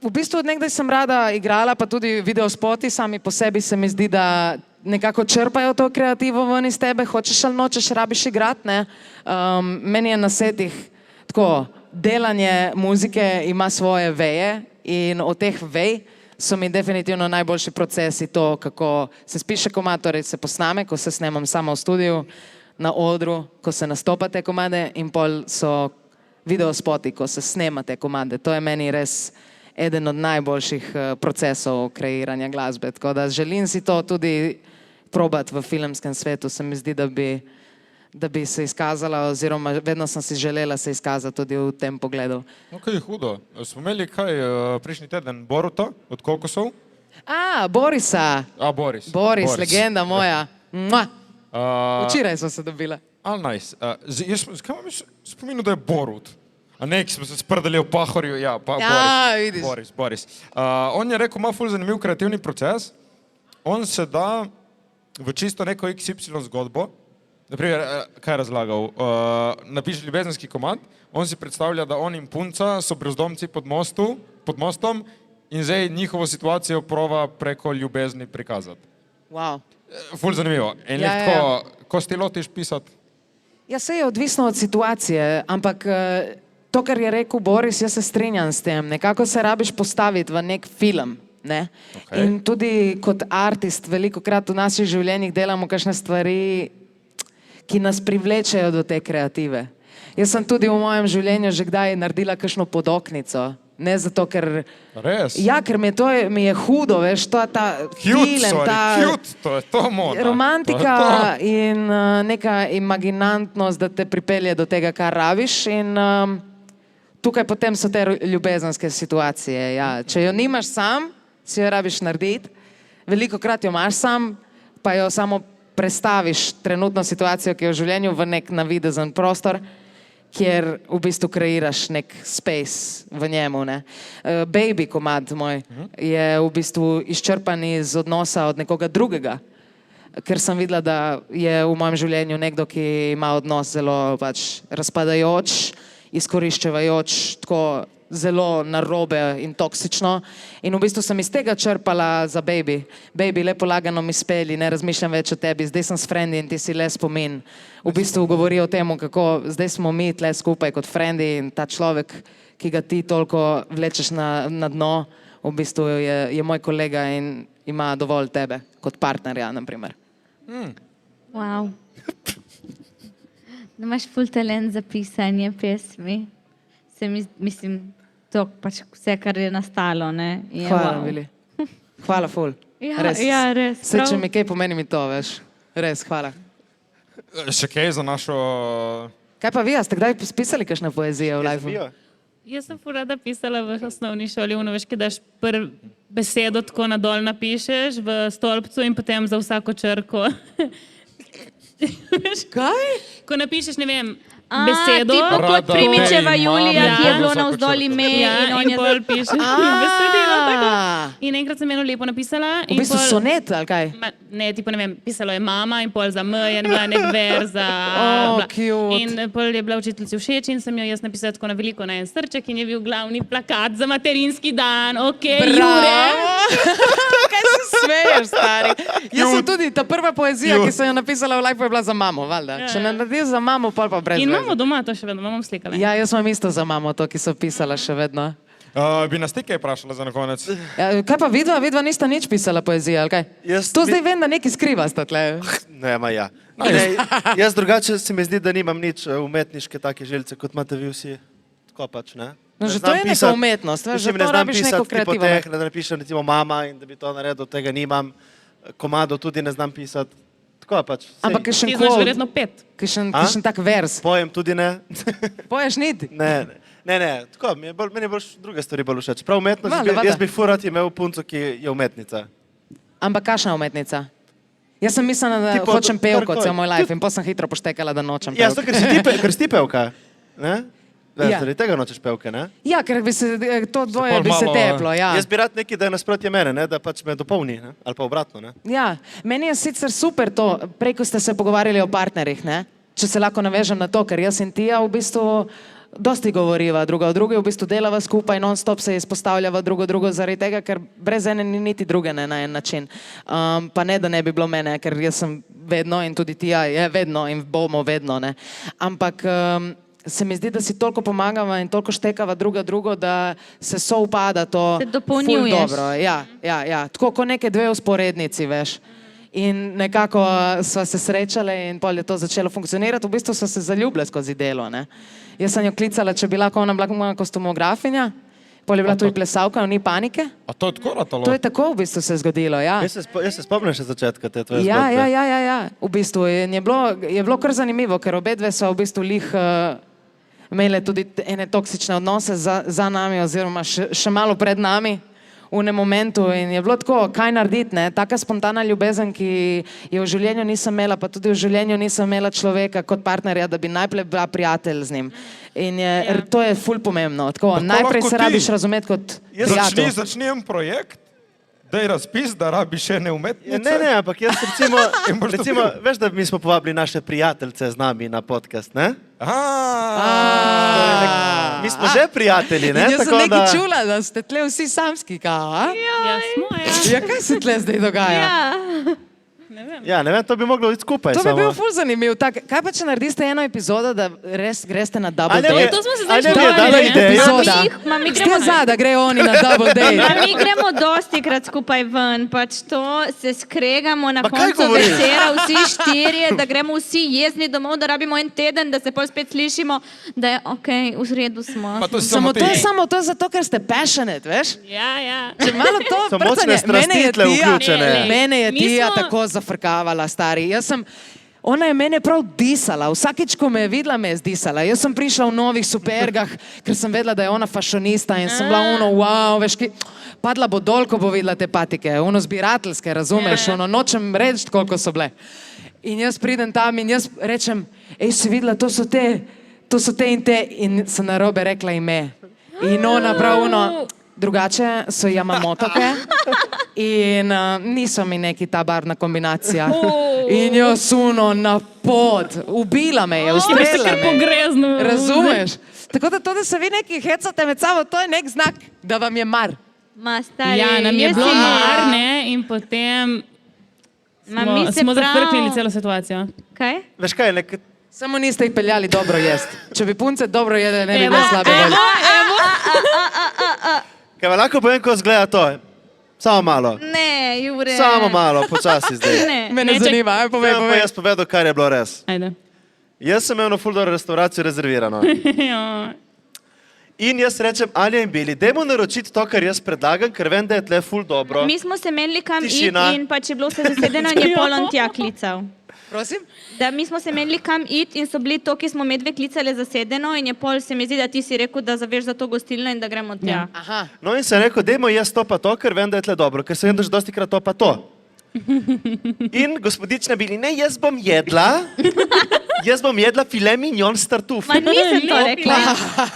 V bistvu od nekdaj sem rada igrala, pa tudi videospoti sami po sebi se mi zdi, da nekako črpajo to kreativo ven iz tebe, hočeš ali nočeš, rabiš igrati, ne. Meni je na setih tako, delanje muzike ima svoje veje in od teh vej so mi definitivno najboljši procesi to, kako se spiše komad, torej se posname, ko se snemam sama v studiu, na odru, ko se nastopa te komade in pol so videospoti, ko se snema te komade. To je meni res eden od najboljših procesov kreiranja glasbe. Tako da želim si to tudi probati v filmskem svetu. Se mi zdi, da bi se izkazala, oziroma vedno sem si želela se izkazati tudi v tem pogledu. Ok, hudo. Smo imeli kaj prejšnji teden Boruta od Kokosov? Borisa. Boris. Legenda moja. Mua. Uh, Včeraj smo se dobila. Nice. Kaj imam spominjal, da je Borut? A ne, ki smo se sprdali v Pahorju, ja, vidiš. Boris. On je rekel, ima ful zanimiv kreativni proces. On se da v čisto neko XY zgodbo. Naprimer, kaj je razlagal? Napiše ljubezenski komad, on si predstavlja, da on in punca so brezdomci pod mostom in zdaj njihovo situacijo prova preko ljubezni prikazati. Wow. Ful zanimivo. In Ja, ja, tako, ko si ti lotiš pisati, Ja, se je odvisno od situacije, ampak to, kar je rekel Boris, jaz se strinjam s tem. Nekako se rabiš postaviti v nek film. Ne? Okay. In tudi kot artist veliko krat v naših življenjih delamo kakšne stvari, ki nas privlečejo do te kreative. Jaz sem tudi v mojem življenju že kdaj naredila kakšno podoknico. Ne zato, ker... res? Ja, ker mi je hudo, veš, to je ta film, To je to moda. romantika To je to. in neka imaginantnost, da te pripelje do tega, kar rabiš in tukaj potem so te ljubezenske situacije. Ja. Če jo nimaš sam, si jo rabiš narediti, veliko krat jo imaš sam, pa jo samo prestaviš trenutno situacijo, ki je v življenju v nek navidezen prostor, kjer v bistvu kreiraš nek space v njemu. Ne. Baby komad moj je v bistvu izčrpan iz odnosa od nekoga drugega, ker sem videla, da je v mojem življenju nekdo, ki ima odnos zelo pač razpadajoč, izkoriščevajoč, tako zelo narobe in toksično. In v bistvu sem iz tega črpala za Baby. Baby, lepo lagano mi speli, ne razmišljam več o tebi, zdaj sem s frendi in ti si le spomin. V bistvu govori o tem, kako zdaj smo mi tle skupaj kot frendi in ta človek, ki ga ti toliko vlečeš na dno, v bistvu je moj kolega in ima dovolj tebe kot partnerja, naprimer. Wow. Da imaš ful talent za pisanje pesmi. Mislim, to pač vse, kar je nastalo, ne? Je Hvala, wow. Vili. Hvala, ful. Ja, res. Saj, če prav. mi kaj pomeni mi to, veš. Res, hvala. Še kaj za našo... Kaj pa vi, a ste kdaj spisali kakšne poezije v live? Jaz sem ful rada pisala v osnovni šoli, veš, ki daš besedo tako nadol napišeš v stolpcu in potem za vsako črko. Kaj? Ko napišeš, ne vem, besedo. Tipo kot Rada Primičeva te Julija, imam, ki je ja. bilo Vsako navzdol črko. ime Ja, in on in je pol pišeš besedilo tako. In enkrat sem eno lepo napisala. V bistvu sonet, ali kaj? Ne, tipo ne vem, pisalo je mama in pol za M je bila nek ver za... bla. cute. In pol je bila učiteljici všeč in sem jo jaz napisala tako na veliko na en srček in je bil glavni plakat za materinski dan. Ok, Jure. Kaj se smeješ, stari? Jaz sem tudi, ta prva poezija, ki sem jo napisala v live, je bila za mamo, valjda. Če ne narediš za mamo, pol pa brez In veze. imamo doma to še vedno, imamo slikale. Ja, jaz imam isto za mamo, to, ki so pisala še vedno. Bi nas ti kaj vprašala za na konec? Ja, kaj pa vidva nista nič pisala poezije, ali kaj? To zdaj vem, da nekaj skrivasta tle. Ne, ma ja. Ne, jaz drugače se mi zdi, da nimam nič umetniške take želce, kot imate vi vsi. Tako pač, ne? No, že to je neka umetnost, veš, že to rabiš neko kreativo. Da ne pišem recimo mama in da bi to naredil, tega nimam. Komado tudi ne znam pisati. Tako pač. Ampak je še Ti znaš verjetno 5. kakšen tak vers. Pojem tudi ne. Poješ niti? Ne, tako, meni je bolj druge stvari bolj všeč. Prav umetnost, Valjda. jaz bi ful rad imel punco, ki je umetnica. Ampak kakšna umetnica? Jaz sem mislila, da Tipo, hočem pevko karkoli. cel moj life in potem sem hitro poštekala, da nočem Ja, pevko. zato, ker si ti pevka. Ne? Ja. Zaradi tega nočeš pevke, ne? Ja, ker bi se to dvoje pol bi se malo, teplo, ja. Jaz bi rad neki, da je nasprotje mene, ne? Da pač me dopolni, ne? Ali pa obratno, ne? Ja, meni je sicer super to, prej ko ste se pogovarjali o partnerjih, ne? Če se lahko navežem na to, ker jaz in Tija v bistvu dosti govoriva druga o drugi, v bistvu delava skupaj, non-stop se izpostavljava drugo zaradi tega, ker brez ene ni niti druge ne, na en način. Pa ne, da ne bi bilo mene, ker jaz sem vedno in tudi Tija je vedno in bomo vedno, ne. Ampak se mi zdi, da si toliko pomagava in toliko štekava drugo, da se soupada to Se dopolnjuješ. ful dobro. Ja, tako kot neke dve usporednici, veš. In nekako sva se srečale in pol je to začelo funkcionirati. V bistvu sva se zaljubile skozi delo, ne. Jaz sem jo klicala, če bi lahko ona bila moja kostumografinja, pol je bila tudi plesalka, ni panike. A to je tako ratalo? To je tako v bistvu se zgodilo, ja. Jaz se spomnim še začetka te tvoje Ja, zgodbe. ja. V bistvu je bilo kar zanimivo, ker obedve so v bistvu imele tudi ene toksične odnose za nami oziroma še malo pred nami v enem momentu in je bilo tako, kaj narediti, ne? Taka spontana ljubezen, ki je v življenju nisem imela, pa tudi v življenju nisem imela človeka kot partnerja, da bi najprej bila prijatelj z njim. In to je ful pomembno. Tako, Pa to najprej lahko se ti. rabiš razumeti kot prijatelj. Začni en projekt, daj razpis, da rabiš še ne umetnice. Ja, ne, ampak jaz In boš recimo, dobil. veš, da mi smo povabili naše prijateljce z nami na podcast, ne? Mi smo že prijatelji, ne? In jaz sem Tako nekaj da- čula, da ste tle vsi samski, kao, a? Ja, smo, ja. Ja, kaj se tle zdaj dogaja? Ja, ne vem, to bi moglo biti skupaj. To bi samo. bil ful zanimiv. Kaj pa, če narediste eno epizodo, da res greste na double Ali date? To smo se zdaj Ali že mi je dala bavili, ne? idejo? Epizoda. Mi S gremo- tem zada gre oni na double date. Mi gremo dosti krat skupaj ven, pač to se skregamo na Ma kaj koncu govoriš? večera, vsi štirje, da gremo vsi jezni domov, da rabimo en teden, da se pol spet slišimo, da je ok, v redu smo. Pa to si Samo ti. to je zato, ker ste passionate, veš? Ja. Če malo to So močne prcanje, mene je strastitle Tija, vključene. mene je Mi Tija smo- tako zafrkavala, stari. Ona je mene prav disala, vsakič, ko me je videla, me je zdisala. Jaz sem prišla v novih supergah, ker sem vedela, da je ona fašonista in sem bila wow, veš, padla bo dol, ko bo videla te patike, zbirateljske, razumeš, nočem reči, koliko so bile. In jaz pridem tam in jaz rečem, si videla, to so te in sem narobe rekla ime. In ona prav drugače so Yamamotoke in niso mi neki ta barvna kombinacija. In jo suno na pod, ubila me je, ustrelila kar me. pogrezno. Razumeš? Tako da to, da se vi neki hecate med sabo, to je nek znak, da vam je mar. Ma, stari, Ja, nam je jaz bilo si- mar, ne, in potem mi se smo prav- zafrknili celo situacijo. Kaj? Veš kaj, nek... Samo niste jih peljali dobro jesti. Če bi punce dobro jedle, ne bi Evo, bilo slabe volje. Kaj vam lahko povem, ko zgleda to? Samo malo. Ne, Jure. Samo malo, počasi zdaj. Ne. Mene Ne, čak- zanima, aj povej, Povem pa povej. jaz povedal, kar je bilo res. Ajde. Jaz sem imel na ful dobro restauracijo rezervirano. Ja. In jaz rečem, Anja in Bili, dajmo naročiti to, kar jaz predlagam, ker vem, da je tle ful dobro. Mi smo se menili kam iti Tišina. in pa če je bilo vse zasedeno, je polon tja klical. Prosim? Da mi smo se menili kam iti in so bili to, ki smo medve klicali zasedeno in je pol se mi zdi, da ti si rekel, da zaveš za to gostilno in da gremo tja. Aha. No in sem rekel, dajmo jaz to pa to, ker vem, da je tle dobro, ker sem jedel že dosti krat to pa to. In gospodična Bili, ne, jaz bom jedla file mignon s tartufi. Ma nisem to rekla.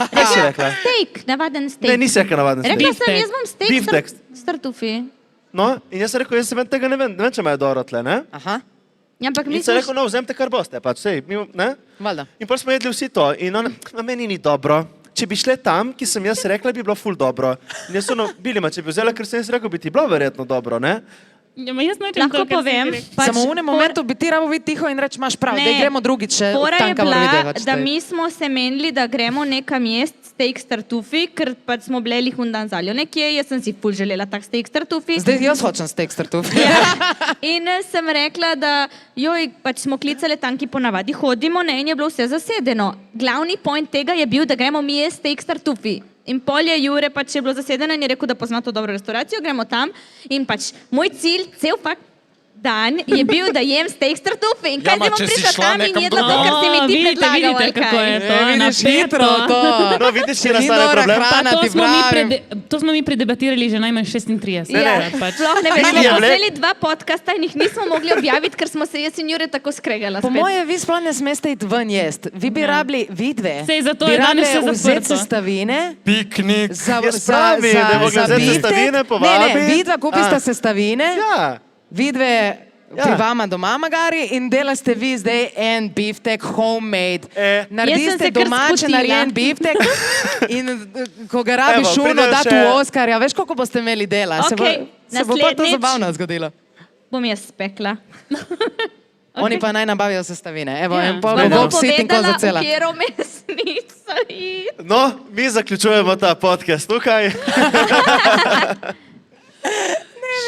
Kaj si rekla? Steak, navaden steak. Ne, nisi rekla navaden Rekla steak. sem, jaz bom steak Beefsteak. s tartufi. No, in jaz sem rekel, jaz sem tega ne vem če imajo dobro tle, ne? Aha, Ja, ampak mi In sem smo... rekel, no, vzemite kar boste, pač, sej, ne? valjda. In potem smo jedli vsi to in on, meni ni dobro. Če bi šle tam, ki sem jaz rekla, bi bilo ful dobro. In jaz so Bilima, če bi vzela, ker sem jaz rekel, bi ti bilo verjetno dobro, ne? Ja, ma jaz nočem Lahko to, kar si povem. ti rekel. Pač Samo v enem momentu bi ti rabo biti tiho in reči, imaš prav, da gremo drugič, če Fora je obtankamo bila, video. da mi smo se menili, da gremo nekam jesti steak s tartufi, ker pač smo bili lih un dan zaljo nekje, jaz sem si ful želela tak steak s tartufi. Zdaj jaz hočem steak s tartufi. Ja. In sem rekla, da joj, pač smo klicali tam, ki ponavadi hodimo, ne, in je bilo vse zasedeno. Glavni point tega je bil, da gremo mi jesti steak s tartufi. In pol je Jure pač je bilo zasedeno in je rekel, da pozna to dobro restauracijo, gremo tam in pač moj cilj, cel fakt dan je bil, da jem steak s tartufi in kaj ma, zdaj bom če si prišla šla tam in nekam jedla to, drugam. kar si mi ti predlagal, vidite, ali kako kaj? je to Vidiš, napeto. hitro to. No, vidiš, Če kje ni nastane dobra problem? Pa hrana, to ti smo, pravim. to smo mi predebatirali že najmanj 36. Ja, Pač. sploh ne vem, Ti smo je vle- posneli 2 podcasta in jih nismo mogli objaviti, ker smo se jaz in Jure tako skregala Po spet. moje, vi sploh ne smete iti ven jesti. Vi bi rabili, vi dve, Sej zato bi je danes rabili vse vzeti zaprto. sestavine, Piknik. Jaz pravim, da bomo vzeli biftek. sestavine, Ne, povabiti. vidva kupista sestavine, Ja. vidve pri Ja. vama doma magari in delate vi zdaj en biftek homemade. Jaz sem Naredite se kar domače spotila. narejen biftek in ko ga rabiš Evo, šuno pride dati še- v Oskarja, veš koliko boste imeli dela? Se bo Okej, pa to naslednjič- zabavno zgodilo. Bom jaz spekla. Oni pa naj nabavijo sestavine. Evo, Ja. en pol Vam bo bom sit in koza povedala, cela. v katero mesnico iti. No, mi zaključujemo ta podcast tukaj.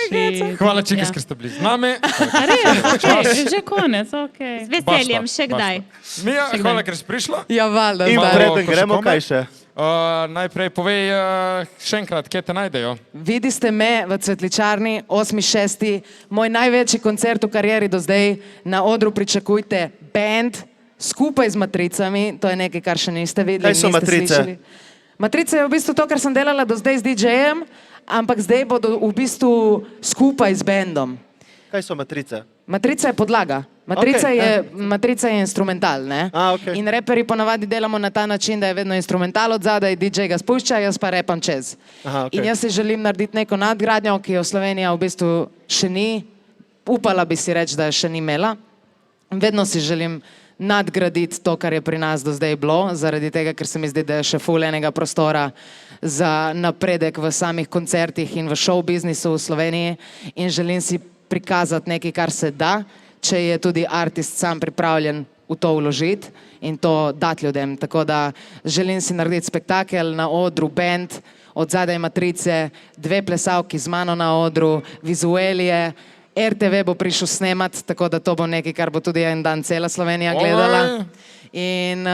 Shit. Hvala, čiki, Ja. ker ste bili z nami. A res? Okay, že konec, ok. Z veseljem, Basta, še kdaj. Mija, hvala, ker si prišla. Ja, valjda. In Malo preden gremo, košikome. kaj še? Najprej povej še enkrat, kje te najdejo. Vidi ste me v Cvetličarni, 8.6. Moj največji koncert v karieri do zdaj. Na odru pričakujte band skupaj z Matricami. To je nekaj, kar še niste videli. Kaj so niste Matrice? slišali. Matrice je v bistvu to, kar sem delala do zdaj z DJ-jem, ampak zdaj bodo v bistvu skupaj z bandom. Kaj so matrice? Matrica je podlaga. Matrica, Okej, matrica je instrumental, ne? Okej. In reperi ponavadi delamo na ta način, da je vedno instrumental od zadaj, DJ ga spušča, jaz pa repam čez. Aha, okej. In jaz si želim narediti neko nadgradnjo, ki jo Slovenija v bistvu še ni, upala bi si reči, da je še ni imela. Vedno si želim nadgraditi to, kar je pri nas do zdaj bilo, zaradi tega, ker se mi zdi, da je še ful enega prostora za napredek v samih koncertih in v show biznisu v Sloveniji in želim si prikazati nekaj, kar se da, če je tudi artist sam pripravljen v to vložiti in to dati ljudem. Tako da želim si narediti spektakel na odru, band, od zadaj Matrice, 2 plesavki z mano na odru, vizuelije, RTV bo prišel snemat, tako da to bo nekaj, kar bo tudi en dan cela Slovenija gledala. In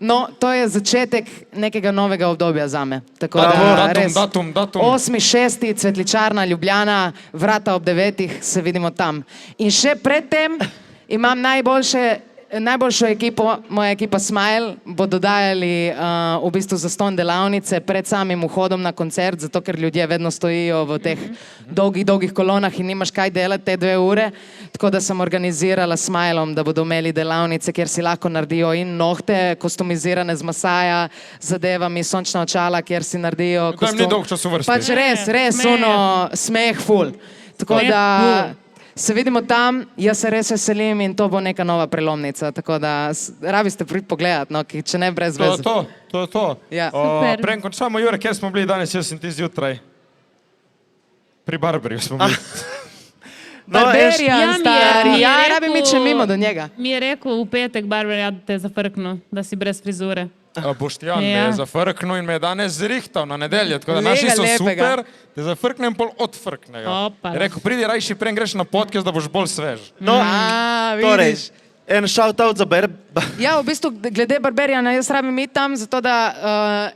no, to je začetek nekega novega obdobja zame. Tako da res, Datum. 8.6. Cvetličarna, Ljubljana, vrata ob 9. se vidimo tam. In še predtem imam najboljšo ekipo, moja ekipa Smile, bo dodajali v bistvu zastonj delavnice pred samim vhodom na koncert, zato ker ljudje vedno stojijo v teh dolgih kolonah in nimaš kaj delati te 2 ure. Tako da sem organizirala s Smileom, da bodo imeli delavnice, kjer si lahko naredijo in nohte, kostumizirane z masaja, zadevami, sončna očala, kjer si naredijo Tam ni dolg čas v vrsti. Pač res, smeh ful. Tako Smeh da ful. se vidimo tam, jaz se res veselim in to bo neka nova prelomnica. Tako da rabiste priti pogledat, no, če ne brez To je veze. to. Ja. Super. Prej končamo, Jure, kjer smo bili danes, jaz in ti zjutraj? Pri Barberju smo bili. Barberian, Ja, mi je- stari, mi je ja, rekel- rabim iti še mimo do njega. Mi je rekel v petek, Barbara, da te zafrknu, da si brez frizure. Boštjan me Ja. je zafrknil in me je danes zrihtal na nedeljo, tako da naši so Lega, lepega. super, te zafrknem pol odfrknejo. Opa. Je rekel, pridi rajši prej greš na podcast, da boš bolj svež. No, torej, Vidiš. en shout-out za Ja, v bistvu, glede Barberijana, jaz rabim iti tam, zato da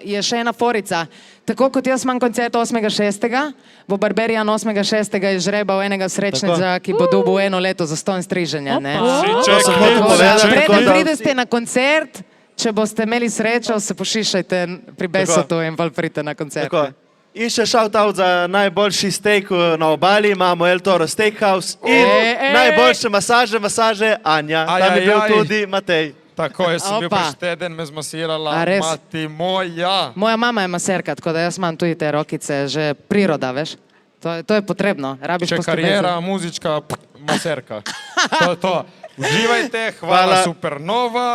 je še ena forica. Tako kot jaz imam koncert 8.6., bo Barberijan 8.6. izžrebal enega srečneža, ki bo dobil 1 leto za stonj striženja. Ne? Opa. Siček, sem hotel Tako da, povedati, tako preden da- pridete na koncert, če boste imeli srečo, se pošišajte pri Besetu in pa pridite na koncert. Tako. In še shout-out za najboljši steak na obali, imamo El Toro Steakhouse in najboljše masaže Anja. Tam je bil Ajajaj. tudi Matej. Tako, jaz sem bil Opa. prejšnji teden, me zmasirala A res? mati moja. Moja mama je maserka, tako da jaz imam tudi te rokice, že priroda, veš. To je potrebno, rabiš Če poskrbeti. karijera, muzička, maserka. To je to. Uživajte, hvala Hvala. Supernova.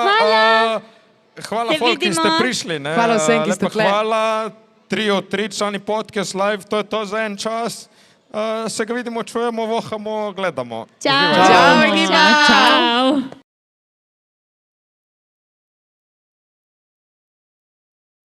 Hvala, Se folk, ki ste vidimo. prišli. Ne? Hvala vsem, ki ste Lepa tle. hvala, 3 od 3 člani podcast live, to je to za en čas. Se ga vidimo, čujemo, vohamo, gledamo. Čau. Uživajte. Ćao, ekipa.